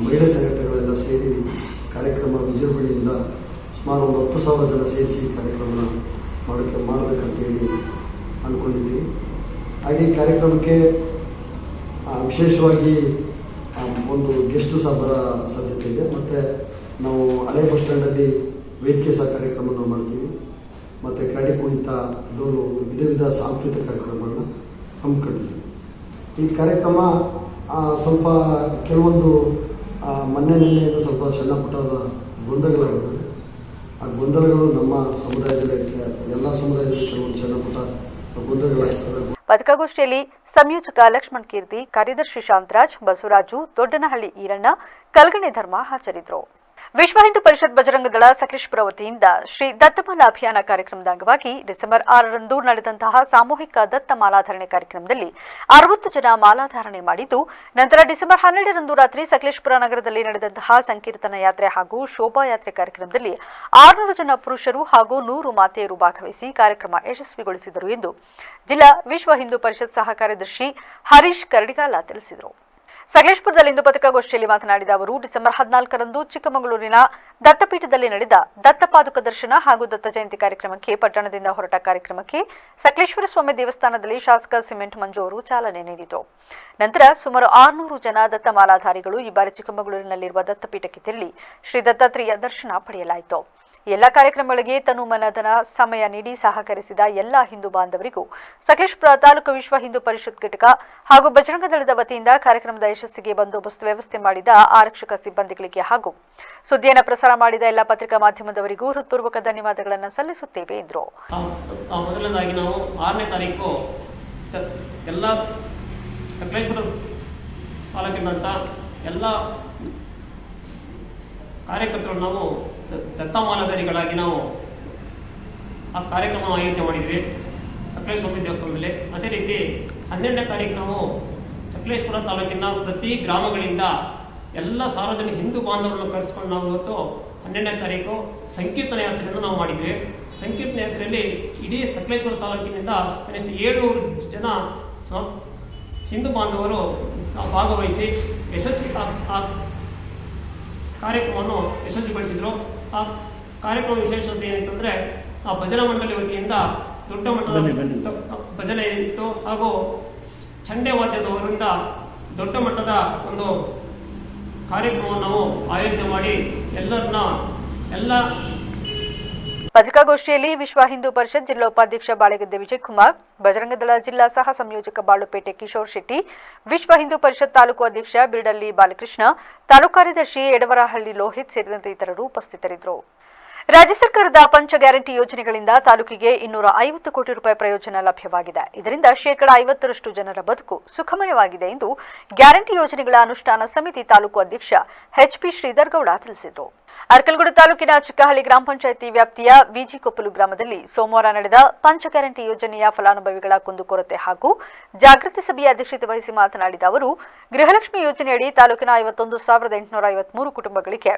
ಮಹಿಳಾ ಸಂಘಟನೆಗಳೆಲ್ಲ ಸೇರಿ ಕಾರ್ಯಕ್ರಮ ವಿಜೃಂಭಣೆಯಿಂದ ಸುಮಾರು ಒಂದು 10,000 ಜನ ಸೇರಿಸಿ ಕಾರ್ಯಕ್ರಮನ ಮಾಡಬೇಕಂತೇಳಿ ಅಂದ್ಕೊಂಡಿದ್ದೀವಿ. ಹಾಗೆ ಈ ಕಾರ್ಯಕ್ರಮಕ್ಕೆ ವಿಶೇಷವಾಗಿ ಒಂದು ಗೆಸ್ಟು ಸಹ ಬರೋ ಸಾಧ್ಯತೆ ಇದೆ. ಮತ್ತು ನಾವು ಹಳೆ ಬಸ್ ಸ್ಟ್ಯಾಂಡಲ್ಲಿ ವೇದಿಕೆ ಸಹ ಕಾರ್ಯಕ್ರಮವನ್ನು ಮಾಡ್ತೀವಿ. ಮತ್ತು ಕರಡಿ ಕುಣಿತ, ಡೋಲು, ವಿಧ ಸಾಂಸ್ಕೃತಿಕ ಕಾರ್ಯಕ್ರಮಗಳನ್ನ ಹಮ್ಮಿಕೊಂಡಿದ್ದೀವಿ. ಈ ಕಾರ್ಯಕ್ರಮ ಸ್ವಲ್ಪ ಕೆಲವೊಂದು ನಿನ್ನೆಯಿಂದ ಸ್ವಲ್ಪ ಸಣ್ಣ ಪುಟ್ಟದ ಗೊಂದಲಗಳಾಗಿದ್ದಾವೆ. ಆ ಗೊಂದಲಗಳು ನಮ್ಮ ಸಮುದಾಯದಲ್ಲಿ, ಎಲ್ಲ ಸಮುದಾಯದಲ್ಲಿ ಕೆಲವೊಂದು ಸಣ್ಣ ಪುಟ್ಟ ಗೊಂದಲಗಳಾಗ್ತವೆ. ಪತ್ರಿಕಾಗೋಷ್ಠಿಯಲ್ಲಿ ಸಂಯೋಜಕ ಲಕ್ಷ್ಮಣ್ ಕೀರ್ತಿ, ಕಾರ್ಯದರ್ಶಿ ಶಾಂತರಾಜ್, ಬಸವರಾಜು, ದೊಡ್ಡನಹಳ್ಳಿ ಈರಣ್ಣ, ಕಲ್ಗಣೆ ಧರ್ಮ ಹಾಜರಿದ್ದರು. ವಿಶ್ವ ಹಿಂದೂ ಪರಿಷತ್ ಬಜರಂಗ ದಳ ಸಕಲೇಶಪುರ ವತಿಯಿಂದ ಶ್ರೀ ದತ್ತಮಾಲಾ ಅಭಿಯಾನ ಕಾರ್ಯಕ್ರಮದ ಅಂಗವಾಗಿ ಡಿಸೆಂಬರ್ 6ರಂದು ನಡೆದಂತಹ ಸಾಮೂಹಿಕ ದತ್ತ ಮಾಲಾಧಾರಣೆ ಕಾರ್ಯಕ್ರಮದಲ್ಲಿ 60 ಜನ ಮಾಲಾಧಾರಣೆ ಮಾಡಿದ್ದು, ನಂತರ ಡಿಸೆಂಬರ್ 12ರಂದು ರಾತ್ರಿ ಸಕಲೇಶಪುರ ನಗರದಲ್ಲಿ ನಡೆದಂತಹ ಸಂಕೀರ್ತನ ಯಾತ್ರೆ ಹಾಗೂ ಶೋಭಾಯಾತ್ರೆ ಕಾರ್ಯಕ್ರಮದಲ್ಲಿ 600 ಜನ ಪುರುಷರು ಹಾಗೂ 100 ಮಾತೆಯರು ಭಾಗವಹಿಸಿ ಕಾರ್ಯಕ್ರಮ ಯಶಸ್ವಿಗೊಳಿಸಿದರು ಎಂದು ಜಿಲ್ಲಾ ವಿಶ್ವ ಹಿಂದೂ ಪರಿಷತ್ ಸಹ ಕಾರ್ಯದರ್ಶಿ ಹರೀಶ್ ಕರಡಿಗಾಲ ತಿಳಿಸಿದರು. ಸಕಲೇಶಪುರದಲ್ಲಿಂದು ಪತ್ರಿಕಾಗೋಷ್ಠಿಯಲ್ಲಿ ಮಾತನಾಡಿದ ಅವರು, ಡಿಸೆಂಬರ್ 14ರಂದು ಚಿಕ್ಕಮಗಳೂರಿನ ದತ್ತಪೀಠದಲ್ಲಿ ನಡೆದ ದತ್ತಪಾದುಕ ದರ್ಶನ ಹಾಗೂ ದತ್ತ ಜಯಂತಿ ಕಾರ್ಯಕ್ರಮಕ್ಕೆ ಪಟ್ಟಣದಿಂದ ಹೊರಟ ಕಾರ್ಯಕ್ರಮಕ್ಕೆ ಸಕಲೇಶ್ವರ ಸ್ವಾಮಿ ದೇವಸ್ಥಾನದಲ್ಲಿ ಶಾಸಕ ಸಿಮೆಂಟ್ ಮಂಜು ಅವರು ಚಾಲನೆ ನೀಡಿದರು. ನಂತರ ಸುಮಾರು 600 ಜನ ದತ್ತ ಮಾಲಾಧಾರಿಗಳು ಈ ಬಾರಿ ಚಿಕ್ಕಮಗಳೂರಿನಲ್ಲಿರುವ ದತ್ತಪೀಠಕ್ಕೆ ತೆರಳಿ ಶ್ರೀ ದತ್ತಾತ್ರೇಯ ದರ್ಶನ ಪಡೆಯಲಾಯಿತು. ಎಲ್ಲ ಕಾರ್ಯಕ್ರಮಗಳಿಗೆ ತನು ಮನಧನ ಸಮಯ ನೀಡಿ ಸಹಕರಿಸಿದ ಎಲ್ಲ ಹಿಂದೂ ಬಾಂಧವರಿಗೂ ಸಕಲೇಶಪುರ ತಾಲೂಕು ವಿಶ್ವ ಹಿಂದೂ ಪರಿಷತ್ ಘಟಕ ಹಾಗೂ ಬಜರಂಗ ದಳದ ವತಿಯಿಂದ ಕಾರ್ಯಕ್ರಮದ ಯಶಸ್ಸಿಗೆ ಬಂದೋಬಸ್ತ್ ವ್ಯವಸ್ಥೆ ಮಾಡಿದ ಆರಕ್ಷಕ ಸಿಬ್ಬಂದಿಗಳಿಗೆ ಹಾಗೂ ಸುದ್ದಿಯನ್ನು ಪ್ರಸಾರ ಮಾಡಿದ ಎಲ್ಲ ಪತ್ರಿಕಾ ಮಾಧ್ಯಮದವರಿಗೂ ಹೃತ್ಪೂರ್ವಕ ಧನ್ಯವಾದಗಳನ್ನು ಸಲ್ಲಿಸುತ್ತೇವೆ ಎಂದರು. ಮೊದಲನೇದಾಗಿ ನಾವು 6ನೇ ತಾರೀಕು ಎಲ್ಲ ಸಕಲೇಶಪುರ ತಾಲೂಕಿನಂತ ಎಲ್ಲ ಕಾರ್ಯಕರ್ತರು ನಾವು ದತ್ತಮಾಲಾಧಾರಿಗಳಾಗಿ ನಾವು ಆ ಕಾರ್ಯಕ್ರಮ ಆಯೋಜನೆ ಮಾಡಿದ್ವಿ ಸಕಲೇಶ್ವರ ಸ್ವಾಮಿ ದೇವಸ್ಥಾನದಲ್ಲಿ. ಅದೇ ರೀತಿ 12ನೇ ತಾರೀಕು ನಾವು ಸಕಲೇಶ್ಪುರ ತಾಲೂಕಿನ ಪ್ರತಿ ಗ್ರಾಮಗಳಿಂದ ಎಲ್ಲ ಸಾರ್ವಜನಿಕ ಹಿಂದೂ ಬಾಂಧವರನ್ನು ಕರೆಸ್ಕೊಂಡು ನಾವು ಇವತ್ತು 12ನೇ ತಾರೀಕು ಸಂಕೀರ್ತನ ಯಾತ್ರೆಯನ್ನು ನಾವು ಮಾಡಿದ್ವಿ. ಸಂಕೀರ್ತನ ಯಾತ್ರೆಯಲ್ಲಿ ಇಡೀ ಸಕಲೇಶ್ಪುರ ತಾಲೂಕಿನಿಂದ ಕನಿಷ್ಠ 700 ಜನ ಹಿಂದೂ ಬಾಂಧವರು ಭಾಗವಹಿಸಿ ಯಶಸ್ವಿ ಕಾರ್ಯಕ್ರಮವನ್ನು ಯಶಸ್ವಿಗೊಳಿಸಿದರು. ಆ ಕಾರ್ಯಕ್ರಮ ವಿಶೇಷತೆ ಏನಿತ್ತಂದರೆ, ಆ ಭಜನಾ ಮಂಡಳಿ ವತಿಯಿಂದ ದೊಡ್ಡ ಮಟ್ಟದ ಭಜನೆ ಇತ್ತು ಹಾಗೂ ಚಂಡೆ ವಾದ್ಯದವರಿಂದ ದೊಡ್ಡ ಮಟ್ಟದ ಒಂದು ಕಾರ್ಯಕ್ರಮವನ್ನು ನಾವು ಆಯೋಜನೆ ಮಾಡಿ ಎಲ್ಲರನ್ನ ಪತ್ರಿಕಾಗೋಷ್ಠಿಯಲ್ಲಿ ವಿಶ್ವ ಹಿಂದೂ ಪರಿಷತ್ ಜಿಲ್ಲಾ ಉಪಾಧ್ಯಕ್ಷ ಬಾಳೆಗದ್ದೆ ವಿಜಯಕುಮಾರ್, ಬಜರಂಗದಳ ಜಿಲ್ಲಾ ಸಹ ಸಂಯೋಜಕ ಬಾಳುಪೇಟೆ ಕಿಶೋರ್ ಶೆಟ್ಟಿ, ವಿಶ್ವ ಹಿಂದೂ ಪರಿಷತ್ ತಾಲೂಕು ಅಧ್ಯಕ್ಷ ಬಿರಡಳ್ಳಿ ಬಾಲಕೃಷ್ಣ, ತಾಲೂಕು ಕಾರ್ಯದರ್ಶಿ ಎಡವರಹಳ್ಳಿ ಲೋಹಿತ್ ಸೇರಿದಂತೆ ಇತರರು ಉಪಸ್ಥಿತರಿದ್ದರು. ರಾಜ್ಯ ಸರ್ಕಾರದ ಪಂಚ ಗ್ಯಾರಂಟಿ ಯೋಜನೆಗಳಿಂದ ತಾಲೂಕಿಗೆ 250 ಕೋಟಿ ರೂಪಾಯಿ ಪ್ರಯೋಜನ ಲಭ್ಯವಾಗಿದೆ. ಇದರಿಂದ 50% ಜನರ ಬದುಕು ಸುಖಮಯವಾಗಿದೆ ಎಂದು ಗ್ಯಾರಂಟಿ ಯೋಜನೆಗಳ ಅನುಷ್ಠಾನ ಸಮಿತಿ ತಾಲೂಕು ಅಧ್ಯಕ್ಷ ಎಚ್ಪಿ ಶ್ರೀಧರ್ ಗೌಡ ತಿಳಿಸಿದರು. ಅರಕಲಗೂಡು ತಾಲೂಕಿನ ಚಿಕ್ಕಹಳ್ಳಿ ಗ್ರಾಮ ಪಂಚಾಯಿತಿ ವ್ಯಾಪ್ತಿಯ ವಿಜಿಕೊಪ್ಪಲು ಗ್ರಾಮದಲ್ಲಿ ಸೋಮವಾರ ನಡೆದ ಪಂಚ ಗ್ಯಾರಂಟಿ ಯೋಜನೆಯ ಫಲಾನುಭವಿಗಳ ಕುಂದುಕೊರತೆ ಹಾಗೂ ಜಾಗೃತಿ ಸಭೆಯ ಅಧ್ಯಕ್ಷತೆ ವಹಿಸಿ ಮಾತನಾಡಿದ ಅವರು, ಗೃಹಲಕ್ಷ್ಮಿ ಯೋಜನೆಯಡಿ ತಾಲೂಕಿನ 51,853 ಕುಟುಂಬಗಳಿಗೆ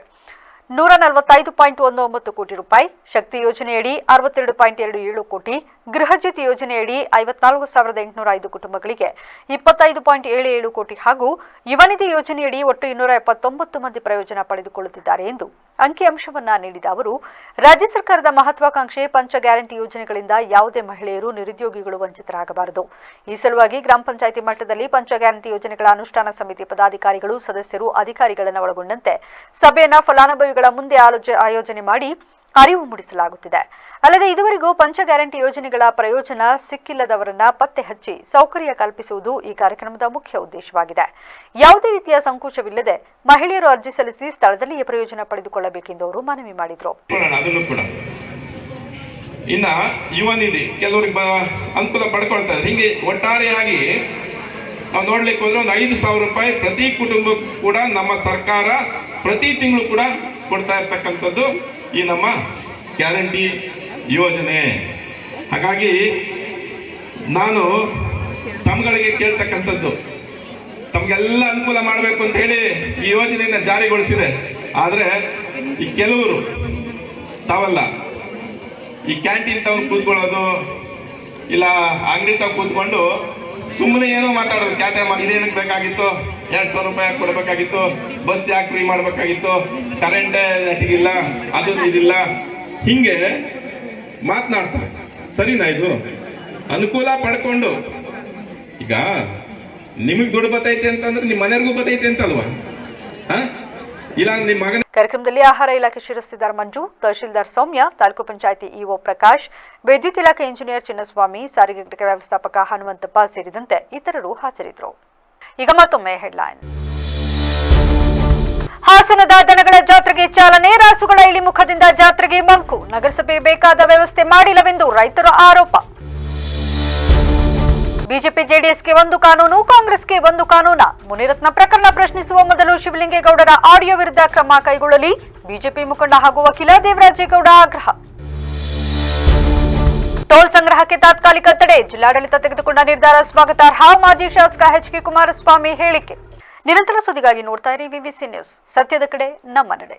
145.19 ಕೋಟಿ ರೂಪಾಯಿ, ಶಕ್ತಿ ಯೋಜನೆಯಡಿ 62.27 ಕೋಟಿ, ಗೃಹಜ್ಯೋತಿ ಯೋಜನೆಯಡಿ 54,805 ಕುಟುಂಬಗಳಿಗೆ 25.77 ಕೋಟಿ ಹಾಗೂ ಯುವನಿಧಿ ಯೋಜನೆಯಡಿ ಒಟ್ಟು 279 ಮಂದಿ ಪ್ರಯೋಜನ ಪಡೆದುಕೊಳ್ಳುತ್ತಿದ್ದಾರೆ ಎಂದು ಅಂಕಿಅಂಶವನ್ನ ನೀಡಿದ ಅವರು, ರಾಜ್ಯ ಸರ್ಕಾರದ ಮಹತ್ವಾಕಾಂಕ್ಷೆ ಪಂಚ ಗ್ಯಾರಂಟಿ ಯೋಜನೆಗಳಿಂದ ಯಾವುದೇ ಮಹಿಳೆಯರು ನಿರುದ್ಯೋಗಿಗಳು ವಂಚಿತರಾಗಬಾರದು. ಈ ಸಲುವಾಗಿ ಗ್ರಾಮ ಪಂಚಾಯಿತಿ ಮಟ್ಟದಲ್ಲಿ ಪಂಚ ಗ್ಯಾರಂಟಿ ಯೋಜನೆಗಳ ಅನುಷ್ಠಾನ ಸಮಿತಿ ಪದಾಧಿಕಾರಿಗಳು, ಸದಸ್ಯರು, ಅಧಿಕಾರಿಗಳನ್ನು ಒಳಗೊಂಡಂತೆ ಸಭೆಯನ್ನ ಫಲಾನುಭವಿಗಳ ಮುಂದೆ ಆಯೋಜನೆ ಮಾಡಿ ಅರಿವು ಮೂಡಿಸಲಾಗುತ್ತಿದೆ. ಅಲ್ಲದೆ ಇದುವರೆಗೂ ಪಂಚ ಗ್ಯಾರಂಟಿ ಯೋಜನೆಗಳ ಪ್ರಯೋಜನ ಸಿಕ್ಕಿಲ್ಲದವರನ್ನ ಪತ್ತೆ ಹಚ್ಚಿ ಸೌಕರ್ಯ ಕಲ್ಪಿಸುವುದು ಈ ಕಾರ್ಯಕ್ರಮದ ಮುಖ್ಯ ಉದ್ದೇಶವಾಗಿದೆ. ಯಾವುದೇ ರೀತಿಯ ಸಂಕೋಚವಿಲ್ಲದೆ ಮಹಿಳೆಯರು ಅರ್ಜಿ ಸಲ್ಲಿಸಿ ಸ್ಥಳದಲ್ಲಿಯೇ ಪ್ರಯೋಜನ ಪಡೆದುಕೊಳ್ಳಬೇಕೆಂದು ಅವರು ಮನವಿ ಮಾಡಿದರು. ಇನ್ನ ಯುವ ನಿಧಿ ಕೆಲವರಿಗೆ ಅನುಕೂಲ ಪಡ್ಕೊಳ್ತಾರೆ. ಹೀಗೆ ಒಟ್ಟಾರೆಯಾಗಿ ನಾವು ನೋಡ್ಲಿಕ್ಕೆ ಹೋದ್ರೆ ಒಂದು 5,000 ರೂಪಾಯಿ ಪ್ರತಿ ಕುಟುಂಬಕ್ಕೂ ಕೂಡ ನಮ್ಮ ಸರ್ಕಾರ ಪ್ರತಿ ತಿಂಗಳು ಕೂಡ ಕೊಡ್ತಾ ಇರ್ತಕ್ಕಂಥದ್ದು ಈ ನಮ್ಮ ಗ್ಯಾರಂಟಿ ಯೋಜನೆ. ಹಾಗಾಗಿ ನಾನು ತಮ್ಗಳಿಗೆ ಕೇಳ್ತಕ್ಕಂಥದ್ದು, ತಮಗೆಲ್ಲ ಅನುಕೂಲ ಮಾಡಬೇಕು ಅಂತ ಹೇಳಿ ಈ ಯೋಜನೆಯನ್ನ ಜಾರಿಗೊಳಿಸಿದೆ. ಆದರೆ ಈ ಕೆಲವರು ತಾವಲ್ಲ, ಈ ಕ್ಯಾಂಟೀನ್ ತಾವು ಕೂತ್ಕೊಳ್ಳೋದು, ಇಲ್ಲ ಅಂಗಡಿ ತಾವು ಕೂತ್ಕೊಂಡು ಸುಮ್ಮನೆ ಏನೋ ಮಾತಾಡೋದು, ಇದೇನಕ್ಕೆ ಬೇಕಾಗಿತ್ತು, 2,000 ರೂಪಾಯಿ ಕೊಡಬೇಕಾಗಿತ್ತು, ಬಸ್ ಯಾಕೆ ಫ್ರೀ ಮಾಡಬೇಕಾಗಿತ್ತು, ಕರೆಂಟ್ ನೆಟ್ಟಿಗಿಲ್ಲ, ಅದು ಇದಿಲ್ಲ, ಹಿಂಗೆ ಮಾತನಾಡ್ತಾರೆ. ಸರಿನಾ? ಇದು ಅನುಕೂಲ ಪಡ್ಕೊಂಡು ಈಗ ನಿಮಗೆ ದುಡ್ಡು ಬತ್ತೈತೆ ಅಂತಂದ್ರೆ ನಿಮ್ಮ ಮನೆಯವ್ರಿಗೂ ಬತ್ತೈತೆ ಅಂತಲ್ವಾ? ಇಲ್ಲ ನಿಮ್ಮ ಮಗನ. ಕಾರ್ಯಕ್ರಮದಲ್ಲಿ ಆಹಾರ ಇಲಾಖೆ ಶಿರಸ್ತೆದಾರ್ ಮಂಜು, ತಹಶೀಲ್ದಾರ್ ಸೌಮ್ಯ, ತಾಲೂಕು ಪಂಚಾಯಿತಿ ಇಒ ಪ್ರಕಾಶ್, ವಿದ್ಯುತ್ ಇಲಾಖೆ ಇಂಜಿನಿಯರ್ ಚಿನ್ನಸ್ವಾಮಿ, ಸಾರಿಗೆ ಘಟಕ ವ್ಯವಸ್ಥಾಪಕ ಹನುಮಂತಪ್ಪ ಸೇರಿದಂತೆ ಇತರರು ಹಾಜರಿದ್ದರು. ಈಗ ಮತ್ತೊಮ್ಮೆ ಹೆಡ್ಲೈನ್. ಹಾಸನದ ದನಗಳ ಜಾತ್ರೆಗೆ ಚಾಲನೆ, ರಾಸುಗಳ ಇಳಿಮುಖದಿಂದ ಜಾತ್ರೆಗೆ ಮಂಕು, ನಗರಸಭೆ ಬೇಕಾದ ವ್ಯವಸ್ಥೆ ಮಾಡಿಲ್ಲವೆಂದು ರೈತರ ಆರೋಪ. ಬಿಜೆಪಿ ಜೆಡಿಎಸ್ಗೆ ಒಂದು ಕಾನೂನು, ಕಾಂಗ್ರೆಸ್ಗೆ ಒಂದು ಕಾನೂನ, ಮುನಿರತ್ನ ಪ್ರಕರಣ ಪ್ರಶ್ನಿಸುವ ಮೊದಲು ಶಿವಲಿಂಗೇಗೌಡರ ಆಡಿಯೋ ವಿರುದ್ಧ ಕ್ರಮ ಕೈಗೊಳ್ಳಲಿ, ಬಿಜೆಪಿ ಮುಖಂಡ ಹಾಗೂ ವಕೀಲ ದೇವರಾಜೇಗೌಡ ಆಗ್ರಹ. ಟೋಲ್ ಸಂಗ್ರಹಕ್ಕೆ ತಾತ್ಕಾಲಿಕ ತಡೆ, ಜಿಲ್ಲಾಡಳಿತ ತೆಗೆದುಕೊಂಡ ನಿರ್ಧಾರ ಸ್ವಾಗತಾರ್ಹ, ಮಾಜಿ ಶಾಸಕ ಎಚ್ಕೆ ಕುಮಾರಸ್ವಾಮಿ ಹೇಳಿಕೆ. ನಿರಂತರ ಸುದ್ದಿಗಾಗಿ ನೋಡ್ತಾ ಇರಿ ವಿವಿಸಿ ನ್ಯೂಸ್, ಸತ್ಯದ ಕಡೆ ನಮ್ಮ ನಡೆ.